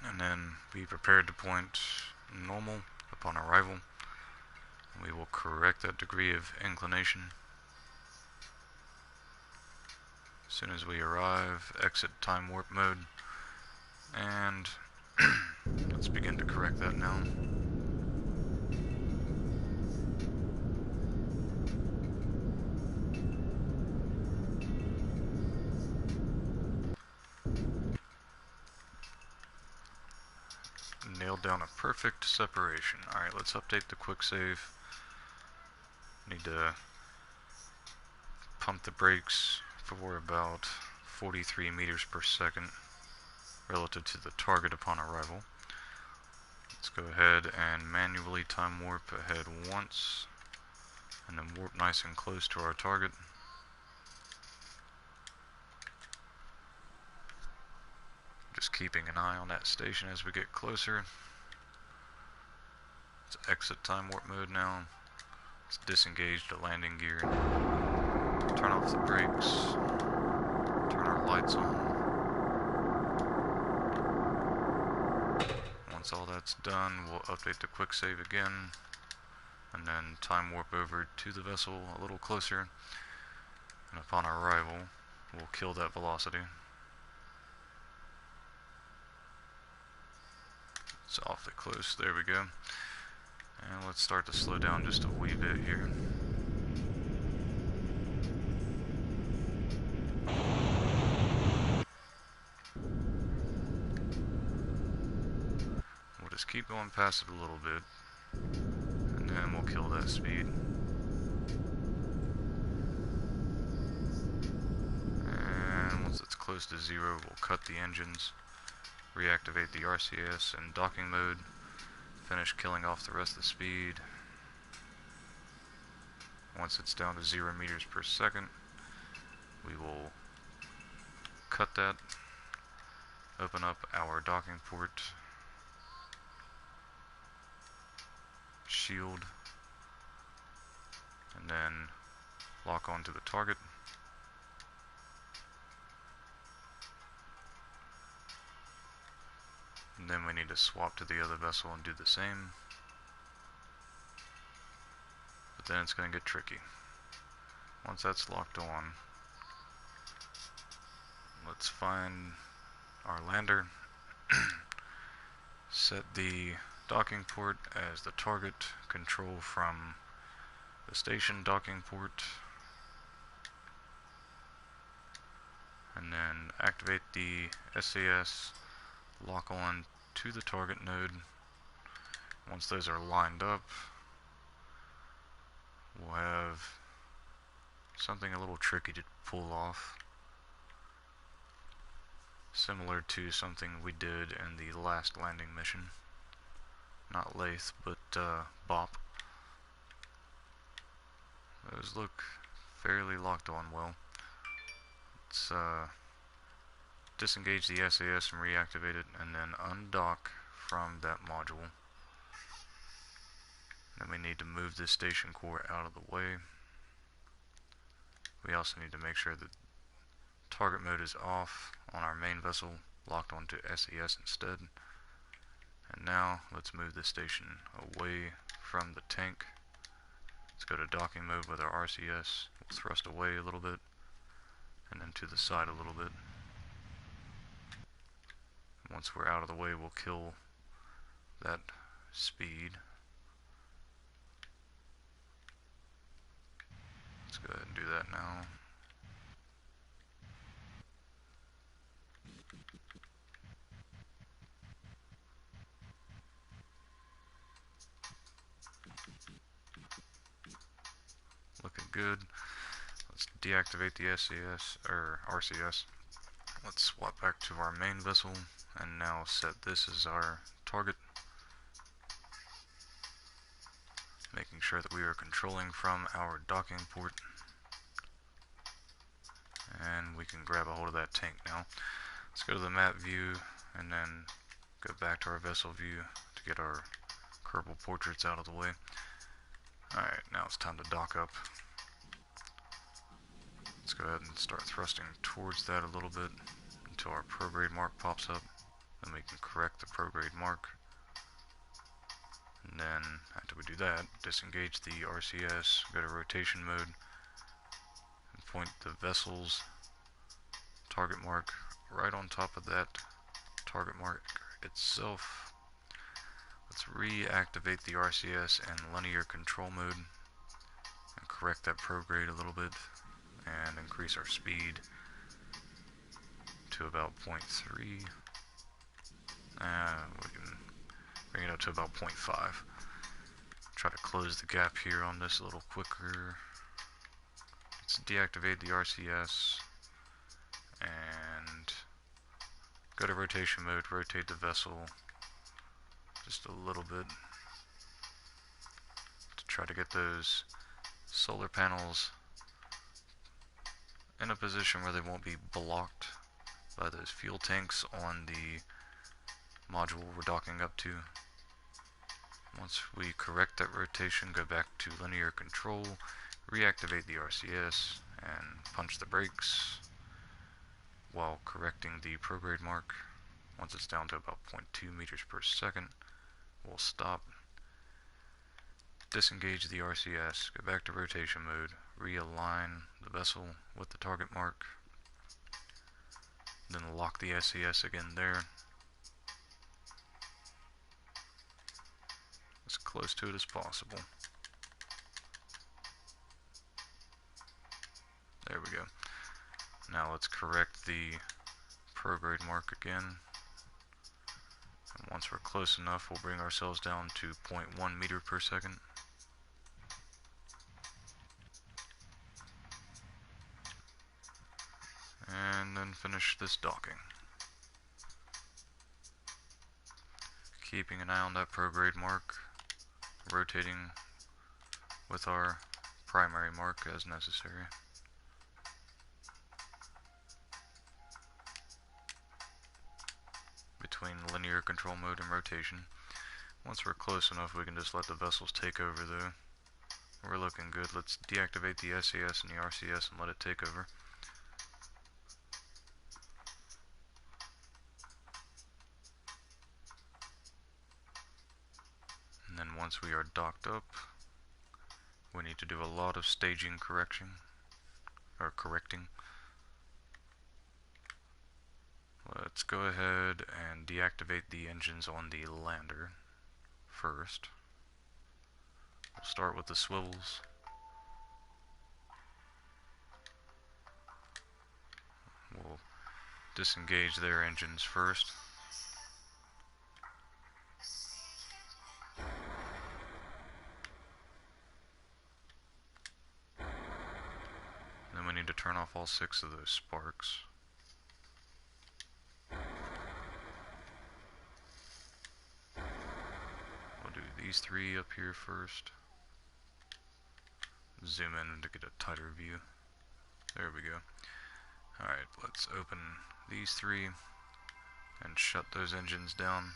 and then be prepared to point normal upon arrival. We will correct that degree of inclination. As soon as we arrive, exit time warp mode, and let's begin to correct that now. Nailed down a perfect separation. Alright, let's update the quick save. Need to pump the brakes for about 43 meters per second relative to the target upon arrival. Let's go ahead and manually time warp ahead once, and then warp nice and close to our target. Just keeping an eye on that station as we get closer. Let's exit time warp mode now. Let's disengage the landing gear. Turn off the brakes. Turn our lights on. Once all that's done, we'll update the quick save again, and then time warp over to the vessel a little closer. And upon arrival, we'll kill that velocity. It's awfully close. There we go. And let's start to slow down just a wee bit here. We'll just keep going past it a little bit, and then we'll kill that speed. And once it's close to zero, we'll cut the engines, reactivate the RCS in docking mode, finish killing off the rest of the speed. Once it's down to 0 meters per second, we will cut that, open up our docking port, shield, and then lock onto the target. And then we need to swap to the other vessel and do the same. But then it's going to get tricky. Once that's locked on, let's find our lander, set the docking port as the target, control from the station docking port, and then activate the SAS, lock on to the target node. Once those are lined up, we'll have something a little tricky to pull off, similar to something we did in the last landing mission. Not lathe, but bop. Those look fairly locked on well. Let's disengage the SAS and reactivate it, and then undock from that module. Then we need to move this station core out of the way. We also need to make sure that target mode is off on our main vessel, locked onto SAS instead. And now let's move the station away from the tank. Let's go to docking mode with our RCS. We'll thrust away a little bit, and then to the side a little bit. Once we're out of the way, we'll kill that speed. Let's go ahead and do that now. Looking good. Let's deactivate the SAS or RCS. Let's swap back to our main vessel and now set this as our target, making sure that we are controlling from our docking port. And we can grab a hold of that tank now. Let's go to the map view and then go back to our vessel view to get our Kerbal portraits out of the way. Alright, now it's time to dock up. Let's go ahead and start thrusting towards that a little bit until our prograde mark pops up. Then we can correct the prograde mark. And then, after we do that, disengage the RCS, go to rotation mode, and point the vessel's target mark right on top of that target mark itself. Let's reactivate the RCS in linear control mode and correct that prograde a little bit and increase our speed to about 0.3. We can bring it up to about 0.5. Try to close the gap here on this a little quicker. Let's deactivate the RCS and go to rotation mode, rotate the vessel just a little bit to try to get those solar panels in a position where they won't be blocked by those fuel tanks on the module we're docking up to. Once we correct that rotation, go back to linear control, reactivate the RCS, and punch the brakes while correcting the prograde mark. Once it's down to about 0.2 meters per second, we'll stop, disengage the RCS, go back to rotation mode, realign the vessel with the target mark, then lock the SAS again there, as close to it as possible. There we go. Now let's correct the prograde mark again. And once we're close enough, we'll bring ourselves down to 0.1 meter per second. And then finish this docking. Keeping an eye on that prograde mark, rotating with our primary mark as necessary. Between linear control mode and rotation. Once we're close enough, we can just let the vessels take over though. We're looking good. Let's deactivate the SAS and the RCS and let it take over. And then once we are docked up, we need to do a lot of staging correcting. Let's go ahead and deactivate the engines on the lander first. We'll start with the swivels. We'll disengage their engines first. Then we need to turn off all 6 of those sparks. We'll do these 3 up here first. Zoom in to get a tighter view. There we go. Alright, let's open these three and shut those engines down.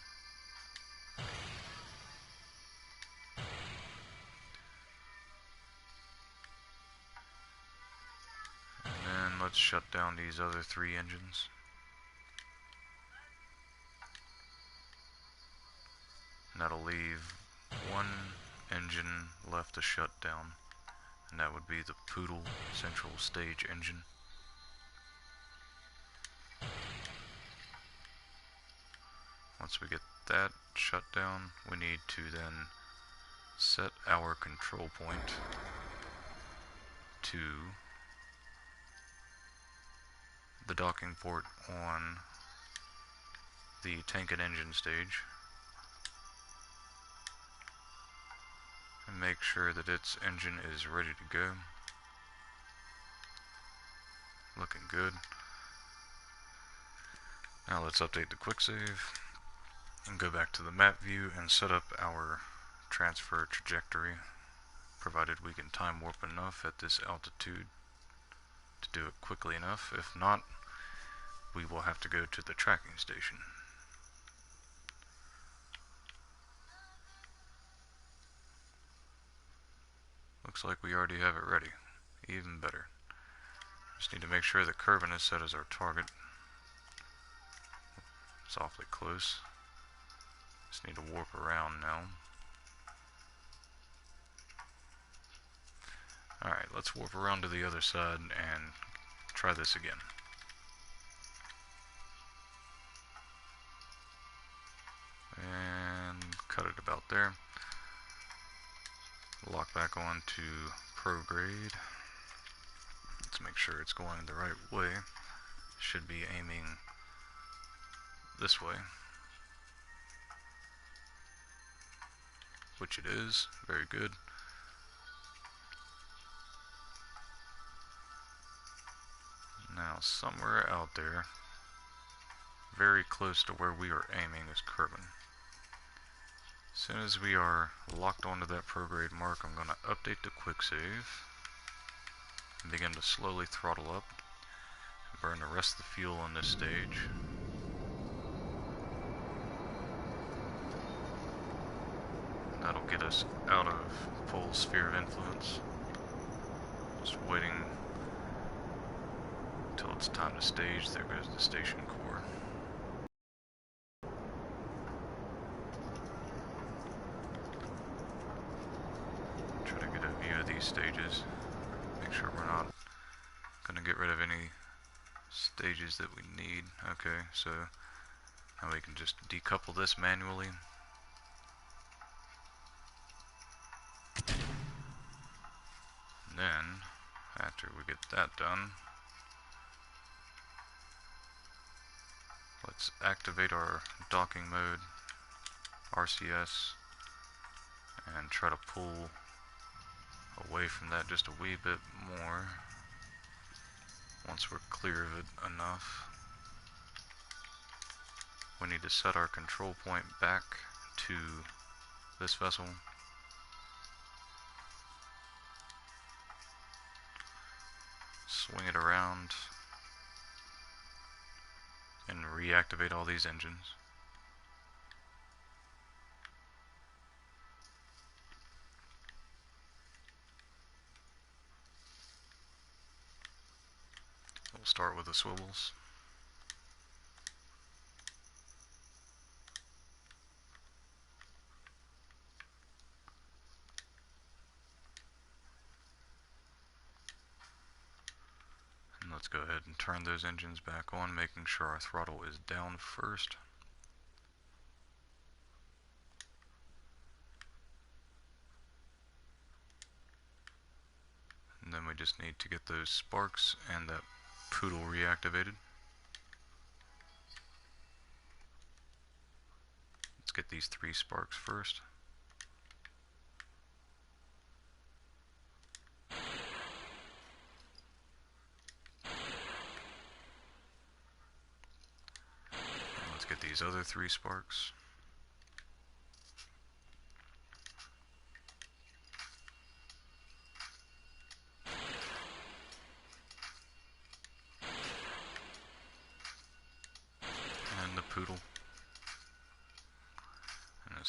And then let's shut down these other three engines. And that'll leave one engine left to shut down, and that would be the Poodle Central Stage engine. Once we get that shut down, we need to then set our control point to the docking port on the tank and engine stage, and make sure that its engine is ready to go. Looking good. Now let's update the quick save and go back to the map view and set up our transfer trajectory, provided we can time warp enough at this altitude to do it quickly enough. If not, we will have to go to the tracking station. Looks like we already have it ready. Even better. Just need to make sure that Kerbin is set as our target. It's awfully close. Just need to warp around now. Alright, let's warp around to the other side and try this again. And cut it about there. Lock back on to prograde. Let's make sure it's going the right way. Should be aiming this way, which it is. Very good. Now somewhere out there, very close to where we are aiming, is Kerbin. As soon as we are locked onto that prograde mark, I'm going to update the quick save and begin to slowly throttle up and burn the rest of the fuel on this stage. That'll get us out of Pol's sphere of influence. Just waiting until it's time to stage. There goes the station core. Try to get a view of these stages. Make sure we're not going to get rid of any stages that we need. Okay, so now we can just decouple this manually. And then, after we get that done, let's activate our docking mode, RCS, and try to pull away from that just a wee bit more once we're clear of it enough. We need to set our control point back to this vessel. Swing it around and reactivate all these engines. We'll start with the swivels. And let's go ahead and turn those engines back on, making sure our throttle is down first. And then we just need to get those sparks and that Poodle reactivated. Let's get these 3 sparks first. And let's get these other 3 sparks.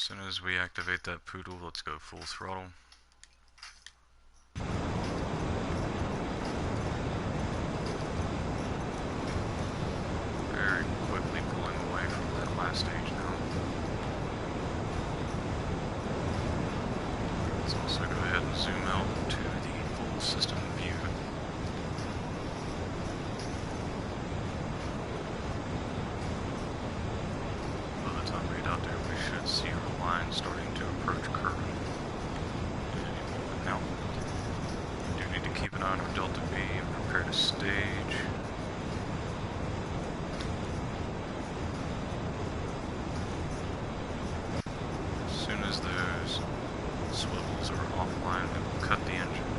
soon as we activate that poodle, let's go full throttle. Very quickly pulling away from that last stage now. Let's also go ahead and zoom out to the full system view. By the time we get out there, we should see our line starting to approach curve. Now, we do need to keep an eye on our delta V and prepare to stage. As soon as those swivels are offline, we will cut the engine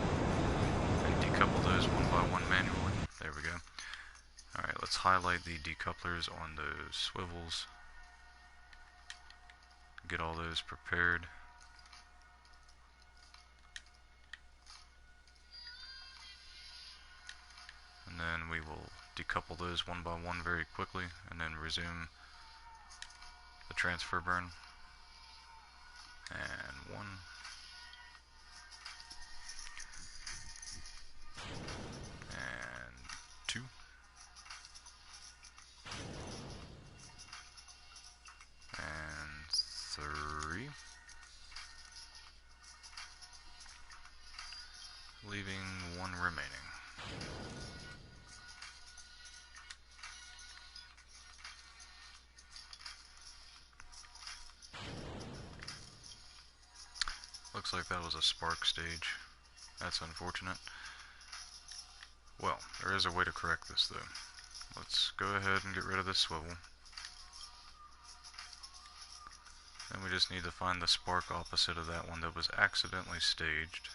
and decouple those one by one manually. There we go. Alright, let's highlight the decouplers on those swivels. Get all those prepared. And then we will decouple those one by one very quickly and then resume the transfer burn. And 1. And 2. And 3. Leaving 1 remaining. Looks like that was a spark stage. That's unfortunate. Well, there is a way to correct this though. Let's go ahead and get rid of this swivel. Then we just need to find the spark opposite of that one that was accidentally staged.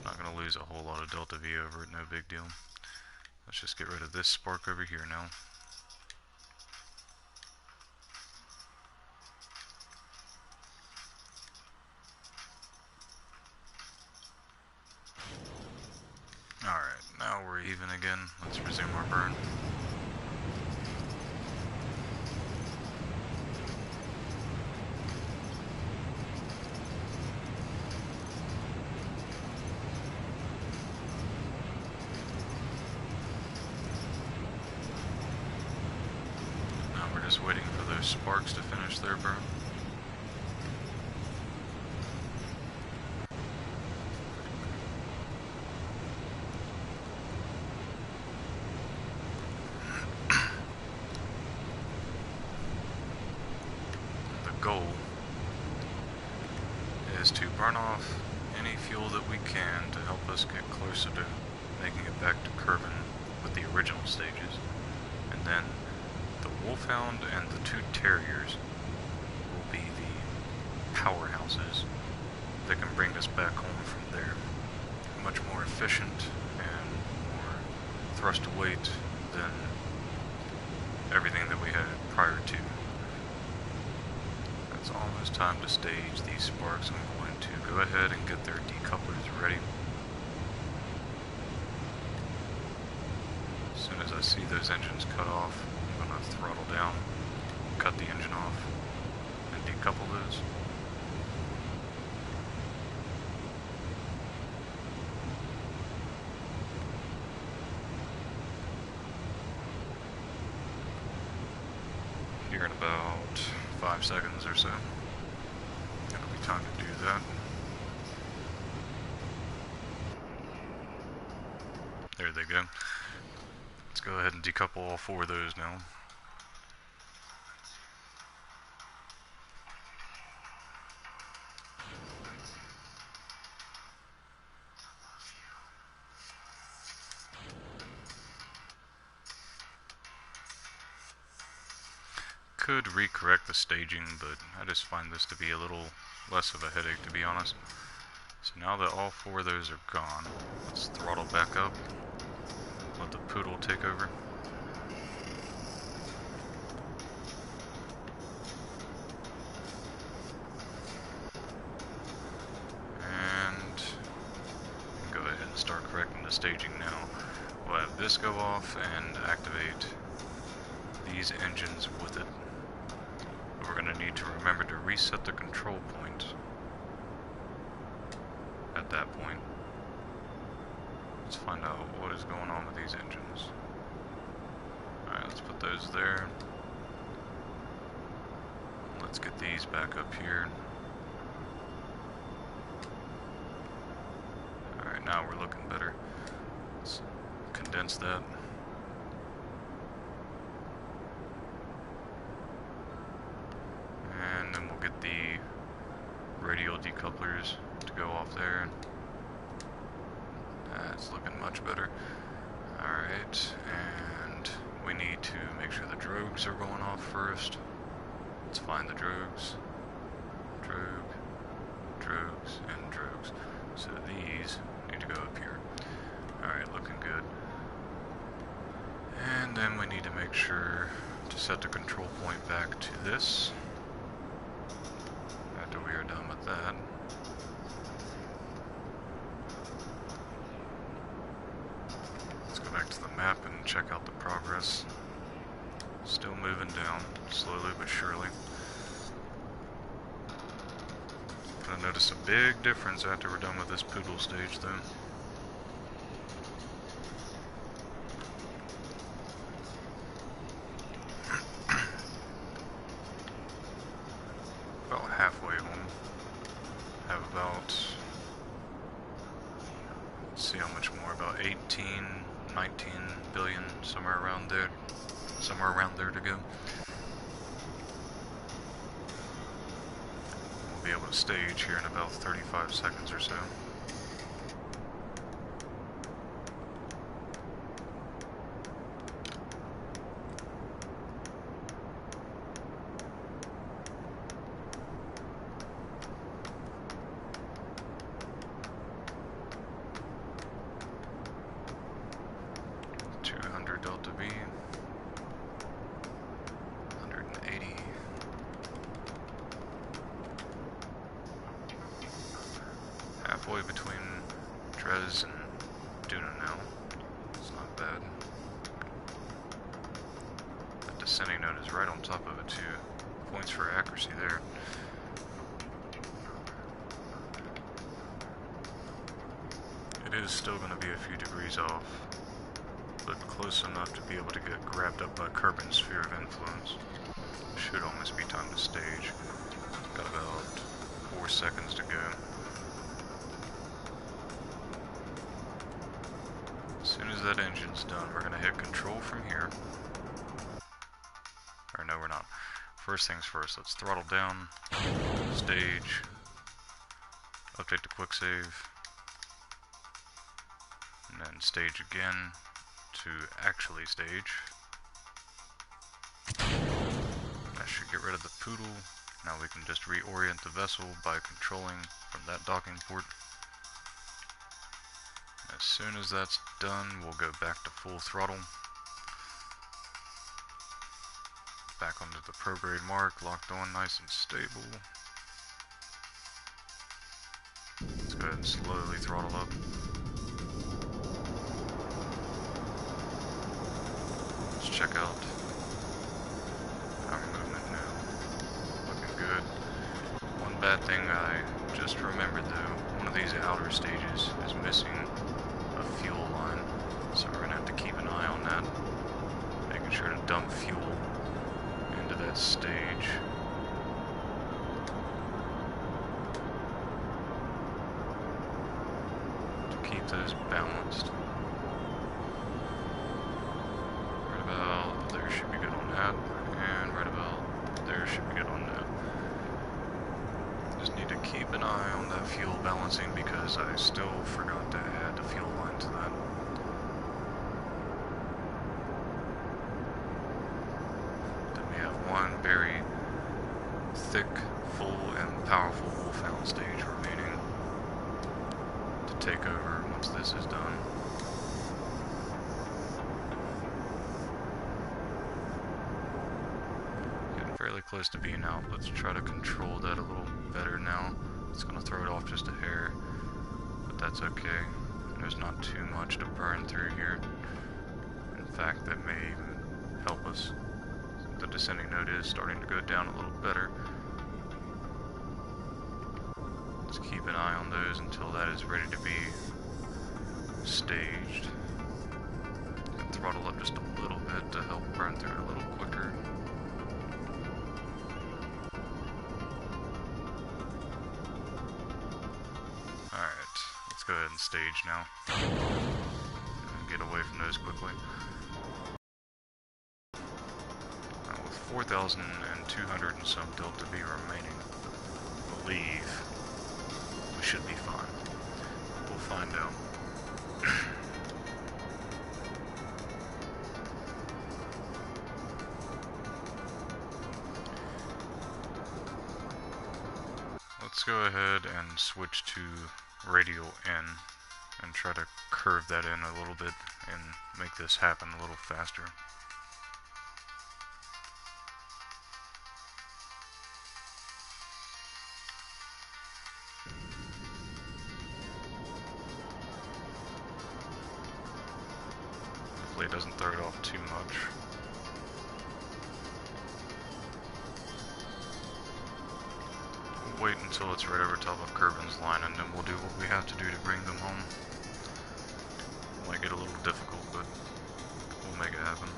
Not going to lose a whole lot of delta V over it, no big deal. Let's just get rid of this spark over here now. Alright, now we're even again. Let's resume our burn. Now we're just waiting for those sparks to finish their burn. Goal is to burn off any fuel that we can to help us get closer to making it back to curving with the original stages, and then the Wolfhound and the 2 Terriers will be the powerhouses that can bring us back home from there. Much more efficient and more thrust to weight than everything that we had prior to. It's almost time to stage these sparks. I'm going to go ahead and get their decouplers ready. As soon as I see those engines cut off, I'm going to throttle down, cut the engine off, and decouple those. Here in about 5 seconds or so. It'll be time to do that. There they go. Let's go ahead and decouple all 4 of those now. Could recorrect the staging, but I just find this to be a little less of a headache, to be honest. So now that all 4 of those are gone, let's throttle back up, let the poodle take over. And go ahead and start correcting the staging now. We'll have this go off and activate these engines with it. We're going to need to remember to reset the control point at that point. Let's find out what is going on with these engines. Alright, let's put those there. Let's get these back up here. Alright, now we're looking better. Let's condense that. And then we'll get the radial decouplers to go off there. That's looking much better. Alright, and we need to make sure the drogues are going off first. Let's find the drogues. Drogue, drogues, and drogues. So these need to go up here. Alright, looking good. And then we need to make sure to set the control point back to this. After we are done with that. Let's go back to the map and check out the progress. Still moving down, slowly but surely. Gonna notice a big difference after we're done with this poodle stage though. About halfway home. Have about, let's see how much more, about 18, 19 billion, somewhere around there to go. We'll be able to stage here in about 35 seconds or so. Delta V, 180, halfway between Trez and Duna now. It's not bad. That descending node is right on top of it too. Points for accuracy there. It is still going to be a few degrees off, but close enough to be able to get grabbed up by Kerbin's sphere of influence. Should almost be time to stage. Got about 4 seconds to go. As soon as that engine's done, we're gonna hit control from here. Or no, we're not. First things first, let's throttle down, stage, update the quick save, and then stage again to actually stage. That should get rid of the poodle. Now we can just reorient the vessel by controlling from that docking port. As soon as that's done, we'll go back to full throttle. Back onto the prograde mark, locked on nice and stable. Let's go ahead and slowly throttle up. Let's check out our movement now. Looking good. One bad thing I just remembered though, one of these outer stages is missing a fuel line. So we're going to have to keep an eye on that. Making sure to dump fuel into that stage. To keep those balanced. Right about there should be good on that. And right about there should be good on that. Just need to keep an eye on that fuel balancing because I still forgot to add a fuel line to that. Then we have one very thick, full, and powerful Wolfhound stage remaining to take over once this is done. Getting fairly close to being out. Let's try to control that a little better now. It's going to throw it off just a hair, but that's okay. There's not too much to burn through here. In fact, that may even help us. The descending node is starting to go down a little better. Let's keep an eye on those until that is ready to be staged. And throttle up just a little bit to help burn through it a little quicker. Alright, let's go ahead and stage now. And get away from those quickly. Now with 4,200 and some delta V remaining, I believe we should be fine. We'll find out. Let's go ahead and switch to radial N and try to curve that in a little bit and make this happen a little faster. Hopefully it doesn't throw it off too much. We'll wait until it's right over top of Kerbin's line, and then we'll do what we have to do to bring them home. It might get a little difficult, but we'll make it happen.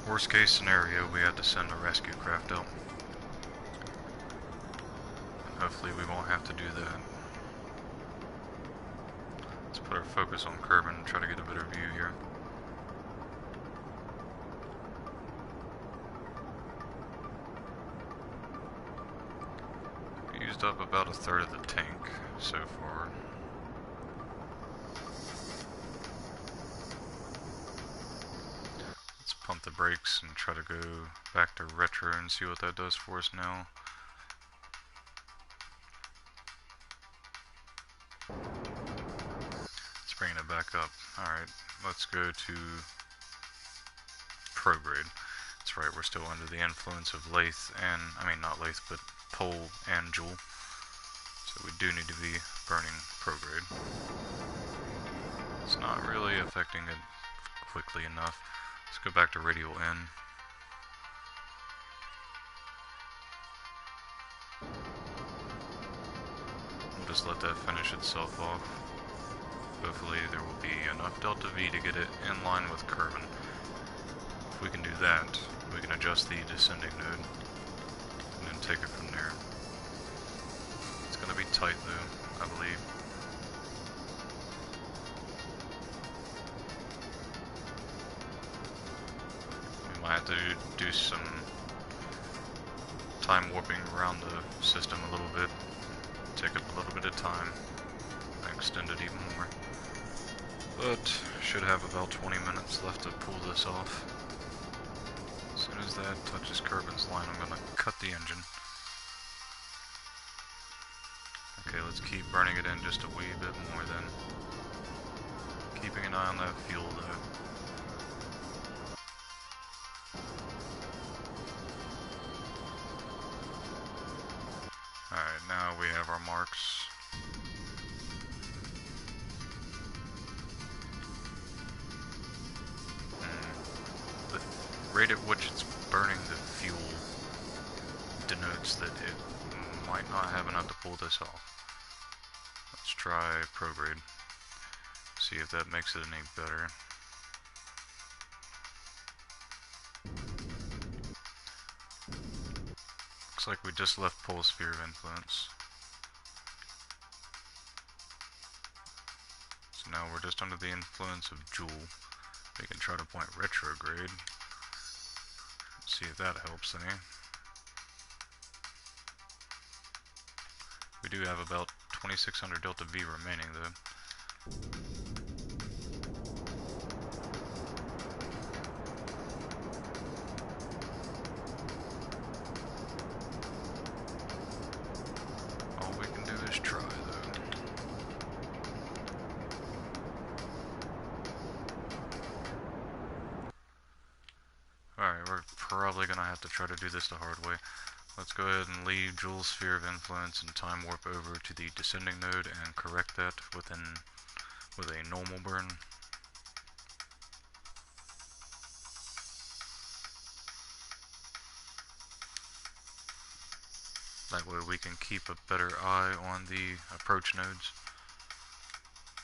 Worst case scenario, we have to send a rescue craft out. And hopefully we won't have to do that. Let's put our focus on Kerbin and try to get a better view here. We used up about a third of the tank so far. Let's pump the brakes and try to go back to retro and see what that does for us now. Bringing it back up. Alright, let's go to prograde. That's right, we're still under the influence of Lathe and, I mean not Lathe, but Pol and Joule. So we do need to be burning prograde. It's not really affecting it quickly enough. Let's go back to radial N. We'll just let that finish itself off. Hopefully there will be enough delta V to get it in line with Kerbin. If we can do that, we can adjust the descending node and then take it from there. It's going to be tight though, I believe. We might have to do some time warping around the system a little bit, take up a little bit of time, and extend it even more. But should have about 20 minutes left to pull this off. As soon as that touches Kerbin's line, I'm going to cut the engine. Okay, let's keep burning it in just a wee bit more then. Keeping an eye on that fuel though. Alright, now we have our marks. The rate at which it's burning the fuel denotes that it might not have enough to pull this off. Let's try prograde. See if that makes it any better. Looks like we just left Pol sphere of influence. So now we're just under the influence of Joule. We can try to point retrograde. See if that helps any. We do have about 2600 delta V remaining though. All we can do is try though. Alright, we're probably gonna have to try to do this the hard way. Let's go ahead and leave Joule's sphere of influence and time warp over to the descending node and correct that with a normal burn. That way we can keep a better eye on the approach nodes.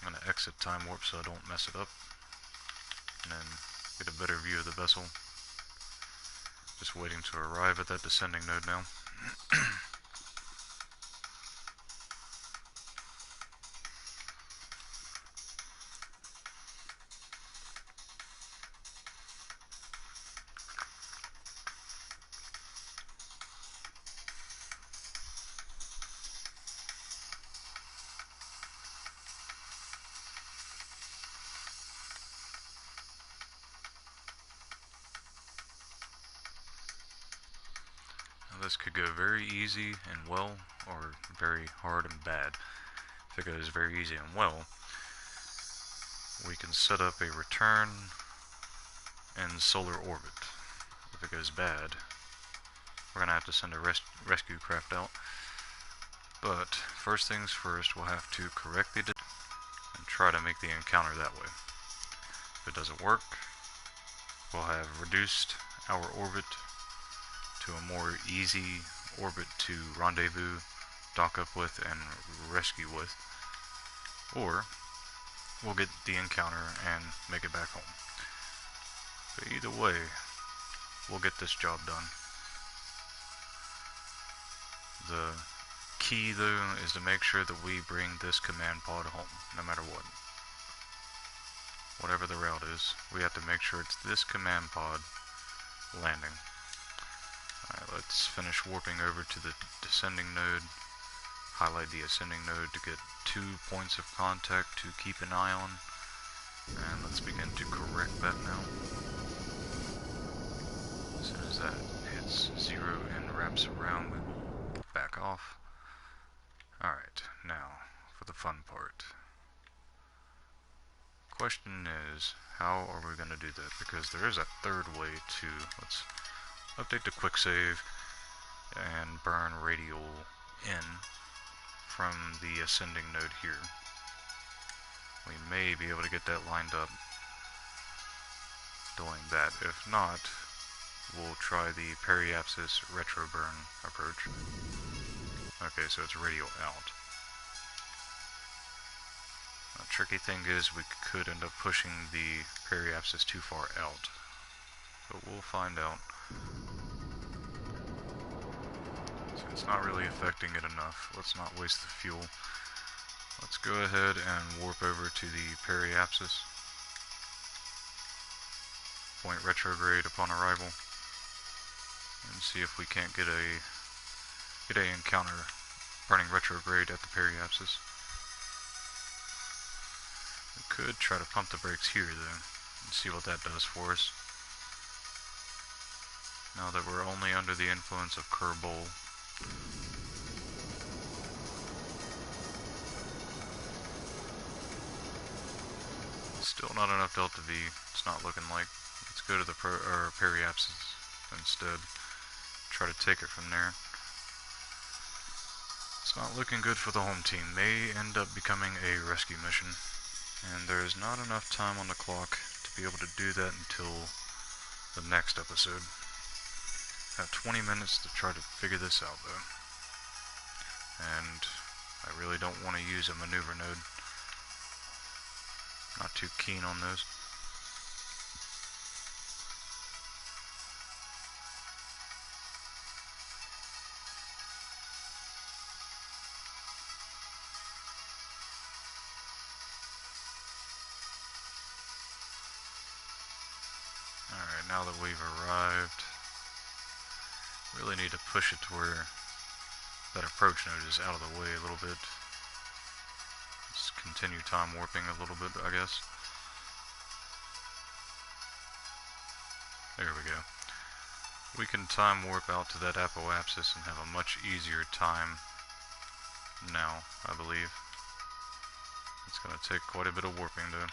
I'm going to exit time warp so I don't mess it up, and then get a better view of the vessel. Just waiting to arrive at that descending node now. This could go very easy and well, or very hard and bad. If it goes very easy and well, we can set up a return and solar orbit. If it goes bad, we're going to have to send a rescue craft out. But first things first, we'll have to correct the and try to make the encounter that way. If it doesn't work, we'll have reduced our orbit to a more easy orbit to rendezvous, dock up with, and rescue with. Or we'll get the encounter and make it back home. But either way, we'll get this job done. The key though is to make sure that we bring this command pod home, no matter what. Whatever the route is, we have to make sure it's this command pod landing. Alright, let's finish warping over to the descending node, highlight the ascending node to get 2 points of contact to keep an eye on, and let's begin to correct that now. As soon as that hits 0 and wraps around, we will back off. Alright, now for the fun part. Question is, how are we going to do that? Because there is a third way to, let's update the quick save and burn radial in from the ascending node here. We may be able to get that lined up doing that. If not, we'll try the periapsis retro burn approach. Okay, so it's radial out. The tricky thing is we could end up pushing the periapsis too far out, but we'll find out. So it's not really affecting it enough. Let's not waste the fuel. Let's go ahead and warp over to the periapsis. Point retrograde upon arrival, and see if we can't get a encounter burning retrograde at the periapsis. We could try to pump the brakes here though, and see what that does for us. Now that we're only under the influence of Kerbal. Still not enough Delta V, it's not looking like. Let's go to the periapsis instead. Try to take it from there. It's not looking good for the home team. May end up becoming a rescue mission. And there's not enough time on the clock to be able to do that until the next episode. I have 20 minutes to try to figure this out though. And I really don't want to use a maneuver node. Not too keen on those. Alright, now that we've arrived, really need to push it to where that approach node is out of the way a little bit. Just continue time warping a little bit, I guess. There we go. We can time warp out to that apoapsis and have a much easier time now, I believe. It's going to take quite a bit of warping though.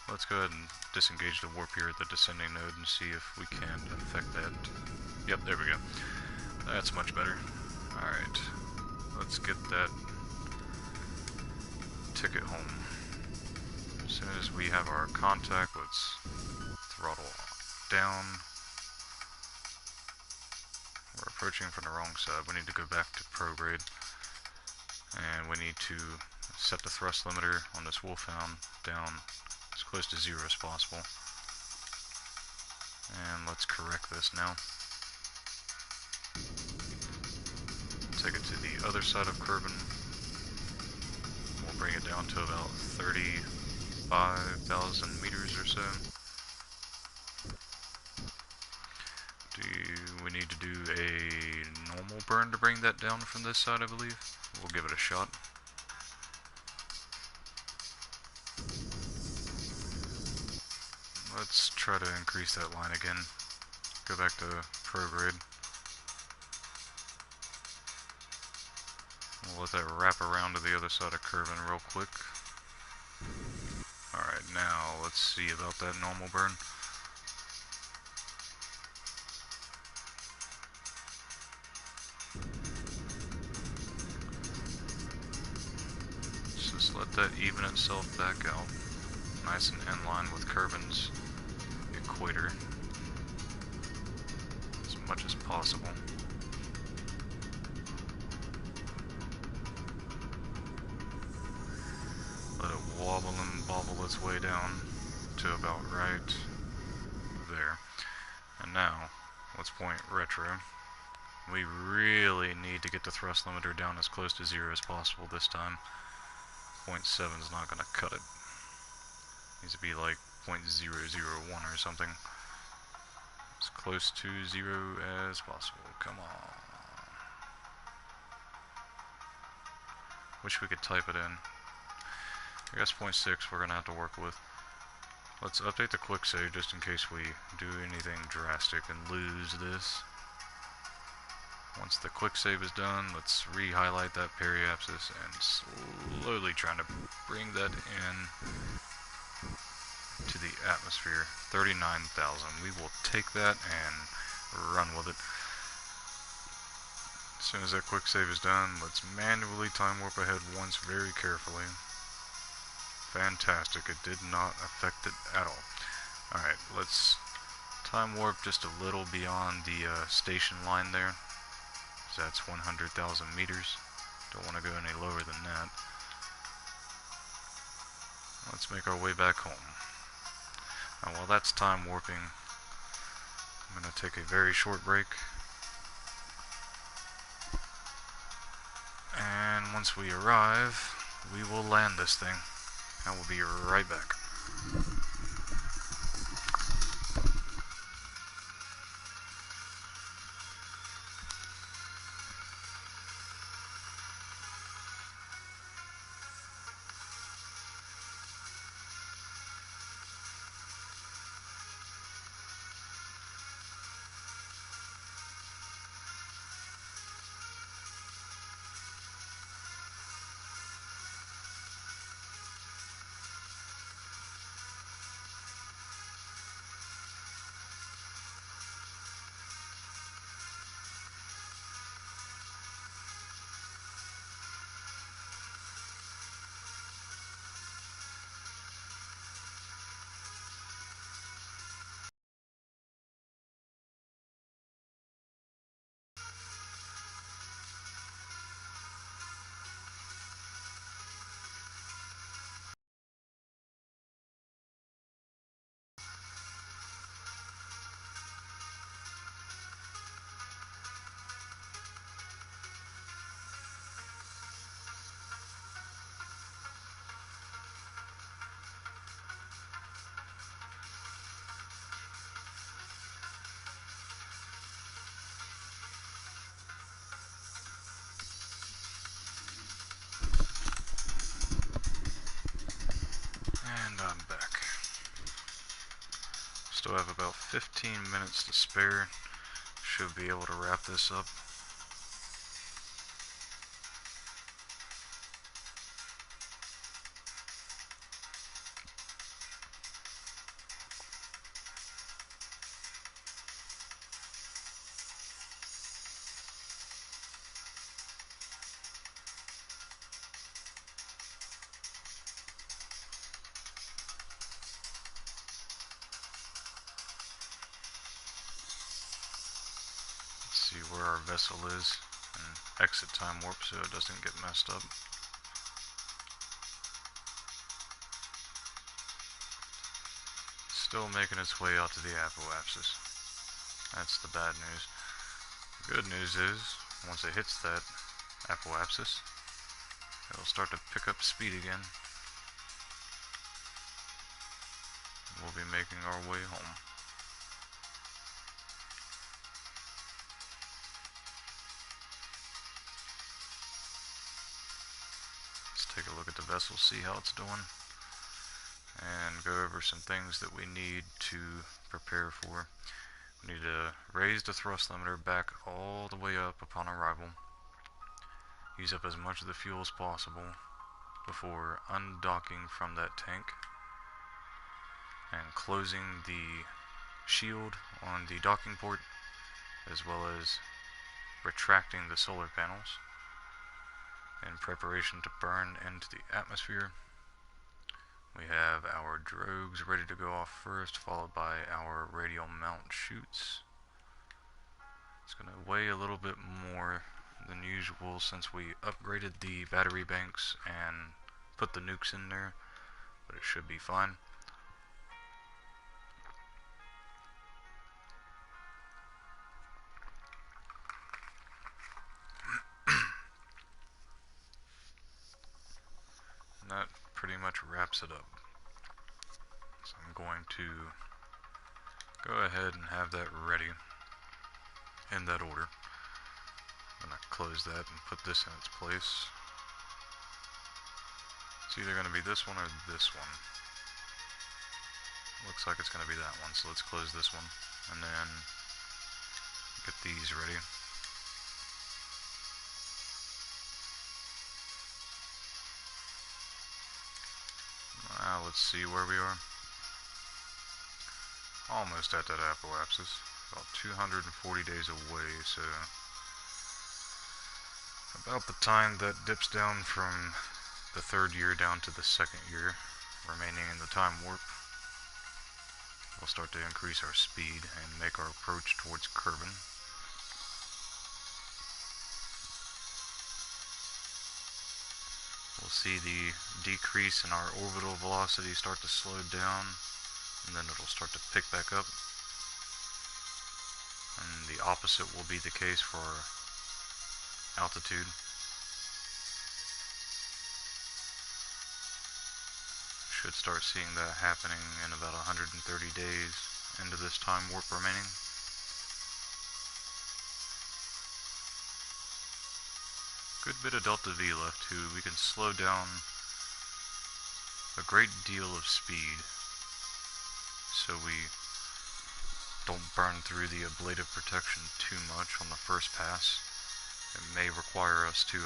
Let's go ahead and disengage the warp here at the descending node and see if we can affect that. Yep, there we go. That's much better. Alright, let's get that ticket home. As soon as we have our contact, let's throttle down. We're approaching from the wrong side. We need to go back to prograde. And we need to set the thrust limiter on this wolfhound down as close to 0 as possible. And let's correct this now. Take it to the other side of Kerbin. We'll bring it down to about 35,000 meters or so. We need to do a normal burn to bring that down from this side, I believe. We'll give it a shot. Let's try to increase that line again. Go back to prograde. We'll let that wrap around to the other side of Kerbin real quick. Alright, now let's see about that normal burn. Just let that even itself back out. Nice and in line with Kerbin's equator. As much as possible. Let it wobble and bobble its way down to about right there. And now, let's point retro. We really need to get the thrust limiter down as close to 0 as possible this time. 0.7 is not going to cut it. Needs to be like 0.001 or something. As close to 0 as possible. Come on. Wish we could type it in. I guess 0.6 we're going to have to work with. Let's update the quick save just in case we do anything drastic and lose this. Once the quick save is done, let's re-highlight that periapsis and slowly trying to bring that in to the atmosphere. 39,000. We will take that and run with it. As soon as that quick save is done, let's manually time warp ahead once very carefully. Fantastic, it did not affect it at all. Alright, let's time warp just a little beyond the station line there. So that's 100,000 meters. Don't want to go any lower than that. Let's make our way back home. Now while that's time warping, I'm going to take a very short break. And once we arrive, we will land this thing. And we'll be right back. And I'm back. Still have about 15 minutes to spare. Should be able to wrap this up. see where our vessel is and exit time warp so it doesn't get messed up. Still making its way out to the apoapsis. That's the bad news. The good news is, once it hits that apoapsis, it'll start to pick up speed again. We'll be making our way home. Let's take a look at the vessel, see how it's doing, and go over some things that we need to prepare for. We need to raise the thrust limiter back all the way up upon arrival. Use up as much of the fuel as possible before undocking from that tank and closing the shield on the docking port, as well as retracting the solar panels in preparation to burn into the atmosphere. We have our drogues ready to go off first, followed by our radial mount chutes. It's going to weigh a little bit more than usual since we upgraded the battery banks and put the nukes in there, but it should be fine. And that pretty much wraps it up. So I'm going to go ahead and have that ready in that order. I'm going to close that and put this in its place. It's either going to be this one or this one. Looks like it's going to be that one, so let's close this one and then get these ready. Now let's see where we are. Almost at that apoapsis. About 240 days away, so about the time that dips down from the 3rd year down to the 2nd year remaining in the time warp, we'll start to increase our speed and make our approach towards Kerbin. We'll see the decrease in our orbital velocity start to slow down, and then it'll start to pick back up. And the opposite will be the case for our altitude. Should start seeing that happening in about 130 days into this time warp remaining. Good bit of delta V left too. We can slow down a great deal of speed so we don't burn through the ablative protection too much on the first pass. It may require us to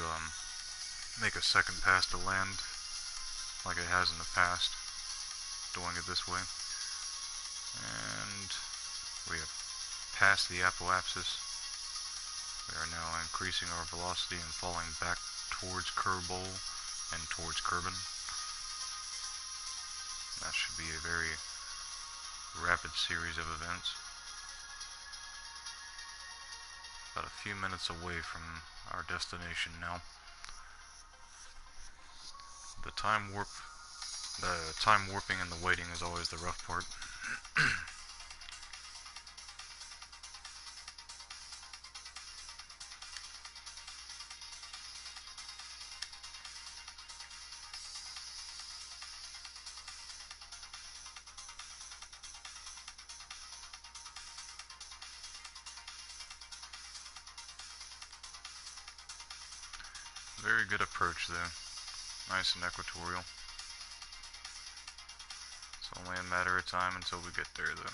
make a second pass to land like it has in the past, doing it this way. And we have passed the apoapsis. We are now increasing our velocity and falling back towards Kerbol and towards Kerbin. That should be a very rapid series of events. About a few minutes away from our destination now. The time warping and the waiting is always the rough part. Very good approach though. Nice and equatorial. It's only a matter of time until we get there though.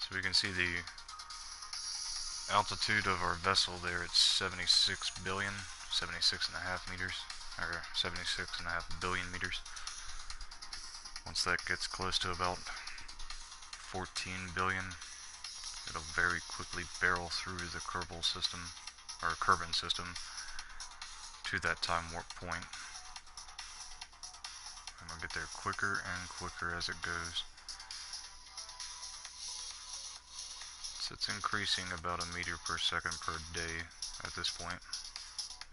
So we can see the altitude of our vessel there. It's 76 billion, 76.5 meters, or 76.5 billion meters. Once that gets close to about 14 billion, it'll very quickly barrel through the Kerbal system, or Kerbin system, to that time warp point. And we'll get there quicker and quicker as it goes. it's increasing about a meter per second per day at this point.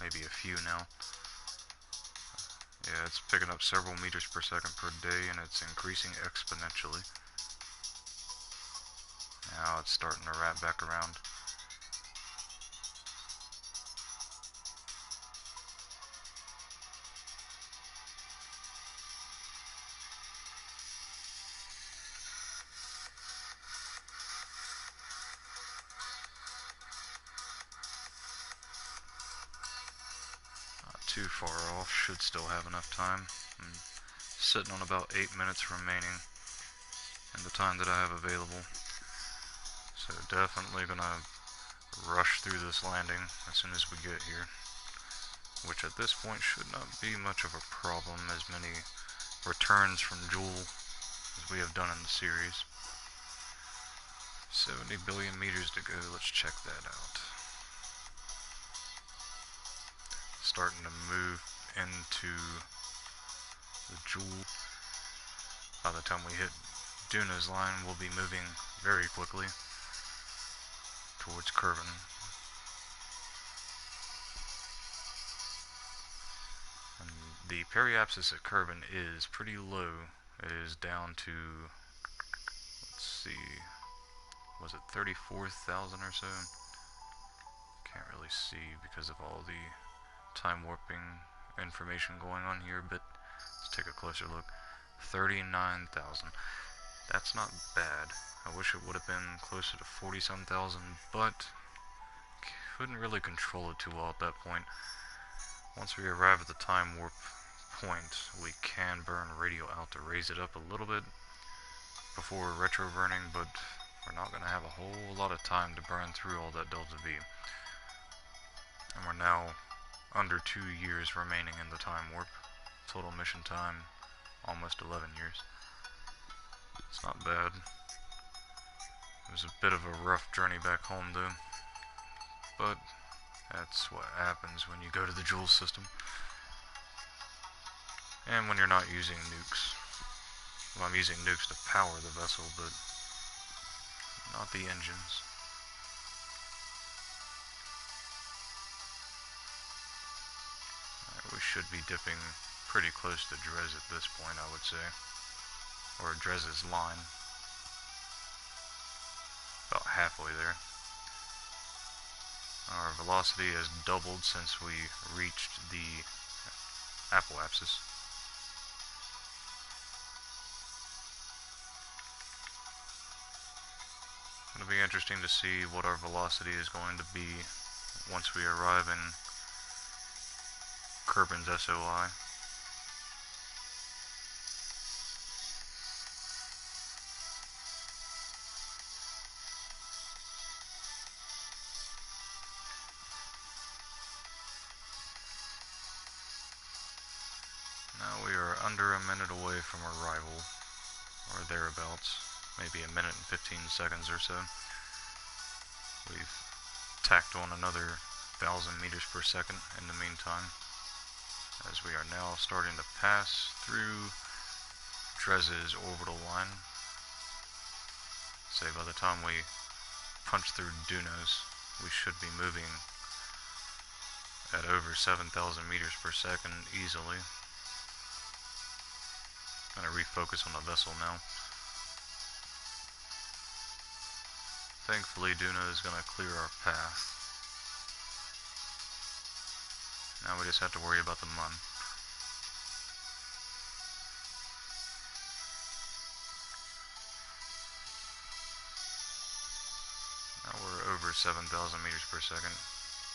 Maybe a few now. Yeah, it's picking up several meters per second per day, and it's increasing exponentially. Now it's starting to wrap back around. Not too far off, should still have enough time. I'm sitting on about 8 minutes remaining in the time that I have available. So definitely gonna rush through this landing as soon as we get here, which at this point should not be much of a problem, as many returns from Joule as we have done in the series. 70 billion meters to go, let's check that out. Starting to move into the Joule. By the time we hit Duna's line, we'll be moving very quickly towards Kerbin. And the periapsis at Kerbin is pretty low. It is down to, let's see, was it 34,000 or so? Can't really see because of all the time warping information going on here, but let's take a closer look. 39,000. That's not bad. I wish it would have been closer to 40-some thousand, but couldn't really control it too well at that point. Once we arrive at the time warp point, we can burn radio out to raise it up a little bit before retro burning, but we're not going to have a whole lot of time to burn through all that Delta V. And we're now under 2 years remaining in the time warp. Total mission time, almost 11 years. It's not bad. It was a bit of a rough journey back home though, but that's what happens when you go to the Joule system. And when you're not using nukes. Well, I'm using nukes to power the vessel, but not the engines. We should be dipping pretty close to Dres at this point, I would say. Or Dres's line. About halfway there. Our velocity has doubled since we reached the apoapsis. It'll be interesting to see what our velocity is going to be once we arrive in Kerbin's SOI. Now we are under a minute away from arrival, or thereabouts, maybe a minute and 15 seconds or so. We've tacked on another 1,000 meters per second in the meantime, as we are now starting to pass through Dres's orbital line. Say by the time we punch through Dunos, we should be moving at over 7,000 meters per second easily. I'm going to refocus on the vessel now. Thankfully, Duna is going to clear our path. Now we just have to worry about the Mun. Now we're over 7,000 meters per second.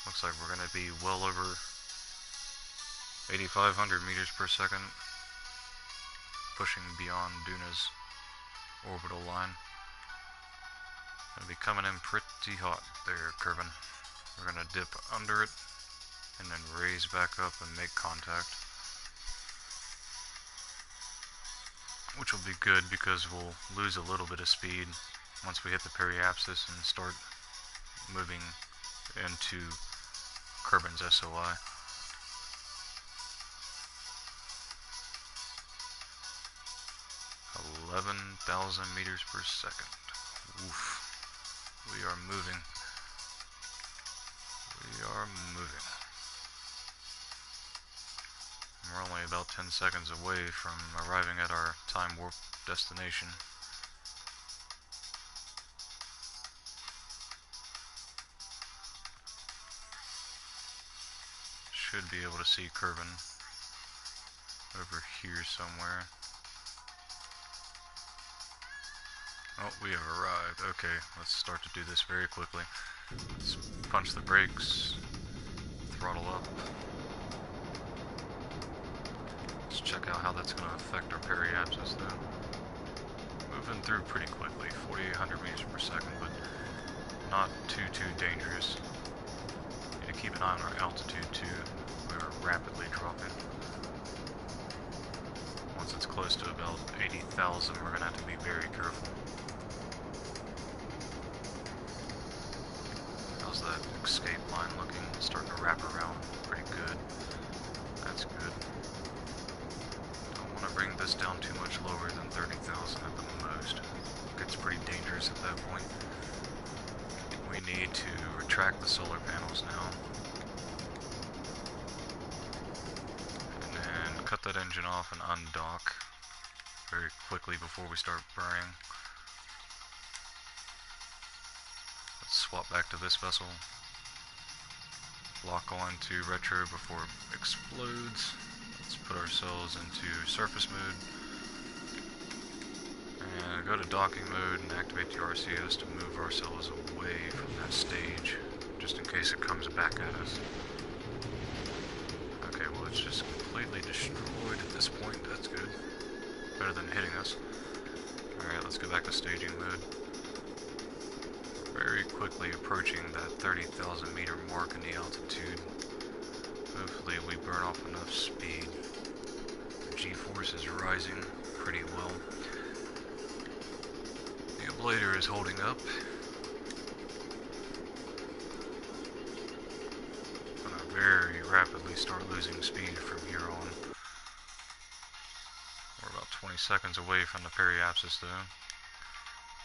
Looks like we're going to be well over 8,500 meters per second. Pushing beyond Duna's orbital line. Gonna be coming in pretty hot there, Kerbin. We're gonna dip under it and then raise back up and make contact, which will be good because we'll lose a little bit of speed once we hit the periapsis and start moving into Kerbin's SOI. 11,000 meters per second. Oof. We are moving. We are moving. We're only about 10 seconds away from arriving at our time warp destination. Should be able to see Kerbin over here somewhere. Oh, we have arrived. Okay, let's start to do this very quickly. Let's punch the brakes, throttle up. Let's check out how that's going to affect our periapsis though. Moving through pretty quickly, 4,800 meters per second, but not too dangerous. Need to keep an eye on our altitude too. We're rapidly dropping. Once it's close to about 80,000, we're going to have to be very careful. How's that escape line looking? It's starting to wrap around pretty good. That's good. Don't want to bring this down too much lower than 30,000 at the most. It gets pretty dangerous at that point. We need to retract the solar panels now. And then cut that engine off and undock very quickly before we start burning. Let's swap back to this vessel. Lock on to retro before it explodes. Let's put ourselves into surface mode. And go to docking mode and activate the RCS to move ourselves away from that stage, just in case it comes back at us. Okay, well it's just completely destroyed at this point. That's good. Better than hitting us. Alright, let's go back to staging mode. Very quickly approaching that 30,000 meter mark in the altitude. Hopefully we burn off enough speed. The G-force is rising pretty well. The ablator is holding up. Gonna very rapidly start losing speed from here on. We're about 20 seconds away from the periapsis though.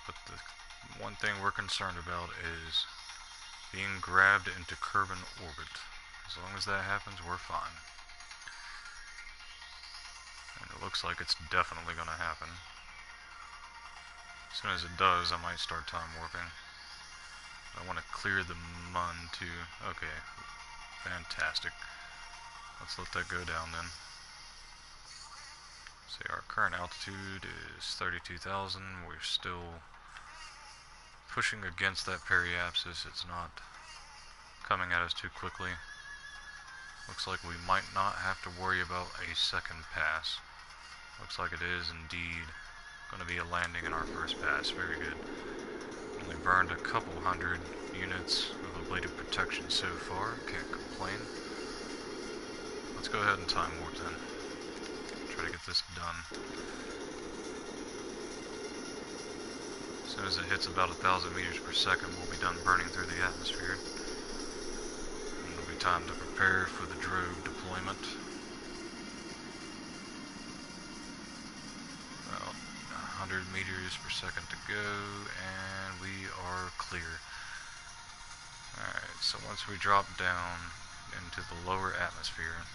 But the one thing we're concerned about is being grabbed into Kerbin orbit. As long as that happens, we're fine. And it looks like it's definitely going to happen. As soon as it does, I might start time warping. I want to clear the mun too. Okay, fantastic. Let's let that go down then. See, our current altitude is 32,000. We're still pushing against that periapsis. It's not coming at us too quickly. Looks like we might not have to worry about a second pass. Looks like it is indeed going to be a landing in our first pass. Very good. Only burned a couple hundred units of ablative protection so far. Can't complain. Let's go ahead and time warp then. Try to get this done. As soon as it hits about 1,000 meters per second, we'll be done burning through the atmosphere. And it'll be time to prepare for the drogue deployment. About 100 meters per second to go, and we are clear. Alright, so once we drop down into the lower atmosphere,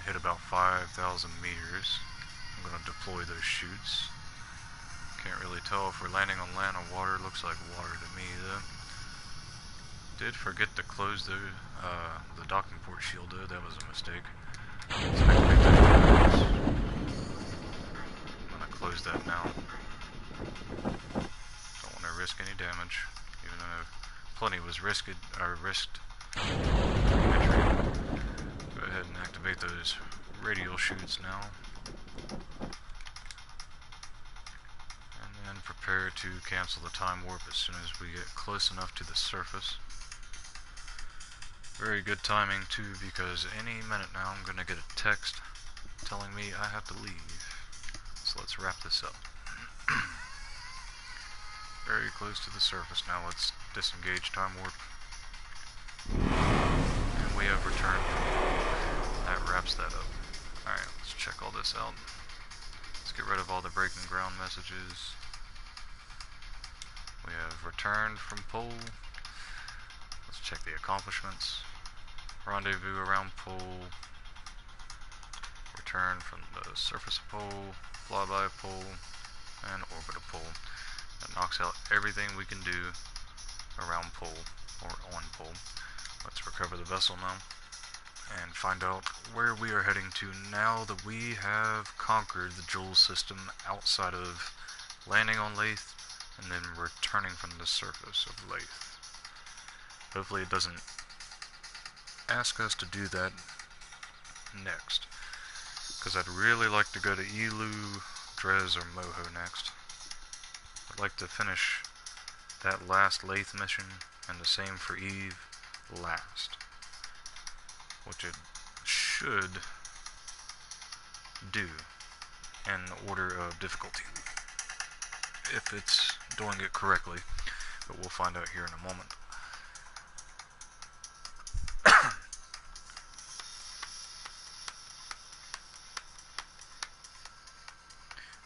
hit about 5,000 meters, I'm going to deploy those chutes. Can't really tell if we're landing on land or water. Looks like water to me though. Did forget to close the docking port shield though. That was a mistake. Let's activate that. I'm gonna close that now. Don't want to risk any damage, even though plenty was risked. Go ahead and activate those radial chutes now. And prepare to cancel the time warp as soon as we get close enough to the surface. Very good timing too, because any minute now I'm going to get a text telling me I have to leave. So let's wrap this up. Very close to the surface now. Let's disengage time warp. And we have returned. That wraps that up. Alright, let's check all this out. Let's get rid of all the breaking ground messages. We have returned from Pol. Let's check the accomplishments. Rendezvous around Pol. Return from the surface of Pol. Flyby Pol. And orbit of Pol. That knocks out everything we can do around Pol, or on Pol. Let's recover the vessel now, and find out where we are heading to now that we have conquered the Joule system outside of landing on Lathe, and then returning from the surface of Lathe. Hopefully it doesn't ask us to do that next, because I'd really like to go to Elu, Drez, or Moho next. I'd like to finish that last Lathe mission, and the same for Eve last, which it should do in order of difficulty, if it's doing it correctly, but we'll find out here in a moment.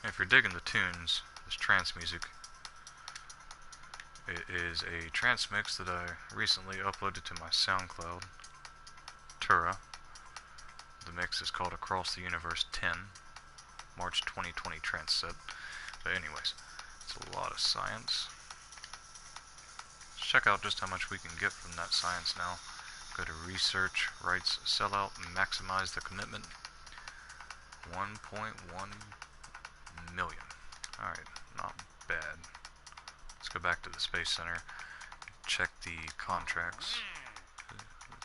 If you're digging the tunes, this trance music, it is a trance mix that I recently uploaded to my Soundcloud, Terra. The mix is called Across the Universe 10, March 2020 trance set. But anyways, it's a lot of science. Let's check out just how much we can get from that science now. Go to research, rights, sellout, maximize the commitment. 1.1 million. Alright, not bad. Let's go back to the Space Center, check the contracts,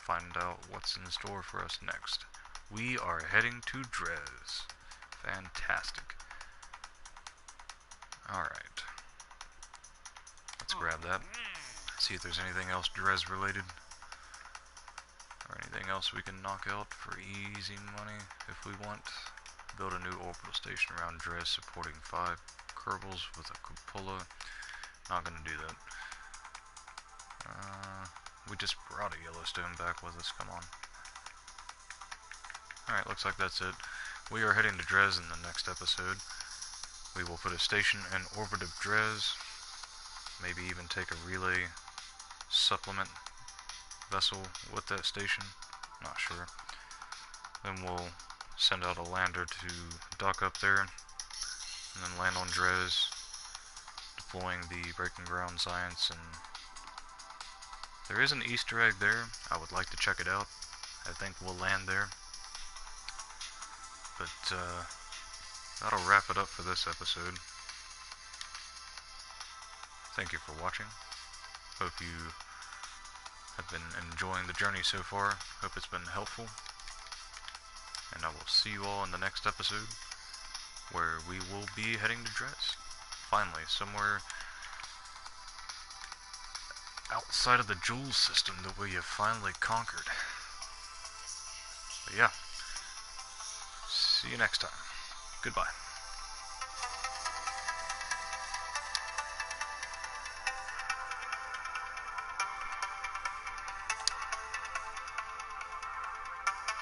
find out what's in store for us next. We are heading to Drez. Fantastic. Alright. Let's grab that. See if there's anything else Drez related, or anything else we can knock out for easy money if we want. Build a new orbital station around Drez supporting 5 Kerbals with a cupola. Not gonna do that. We just brought a Yellowstone back with us, come on. Alright, looks like that's it. We are heading to Drez in the next episode. We will put a station in orbit of Drez. Maybe even take a relay supplement vessel with that station. Not sure. Then we'll send out a lander to dock up there, and then land on Drez, deploying the breaking ground science. And there is an Easter egg there. I would like to check it out. I think we'll land there. But that'll wrap it up for this episode. Thank you for watching. Hope you have been enjoying the journey so far. Hope it's been helpful. And I will see you all in the next episode, where we will be heading to Drez. Finally, somewhere outside of the Joule system that we have finally conquered. But yeah, see you next time. Goodbye.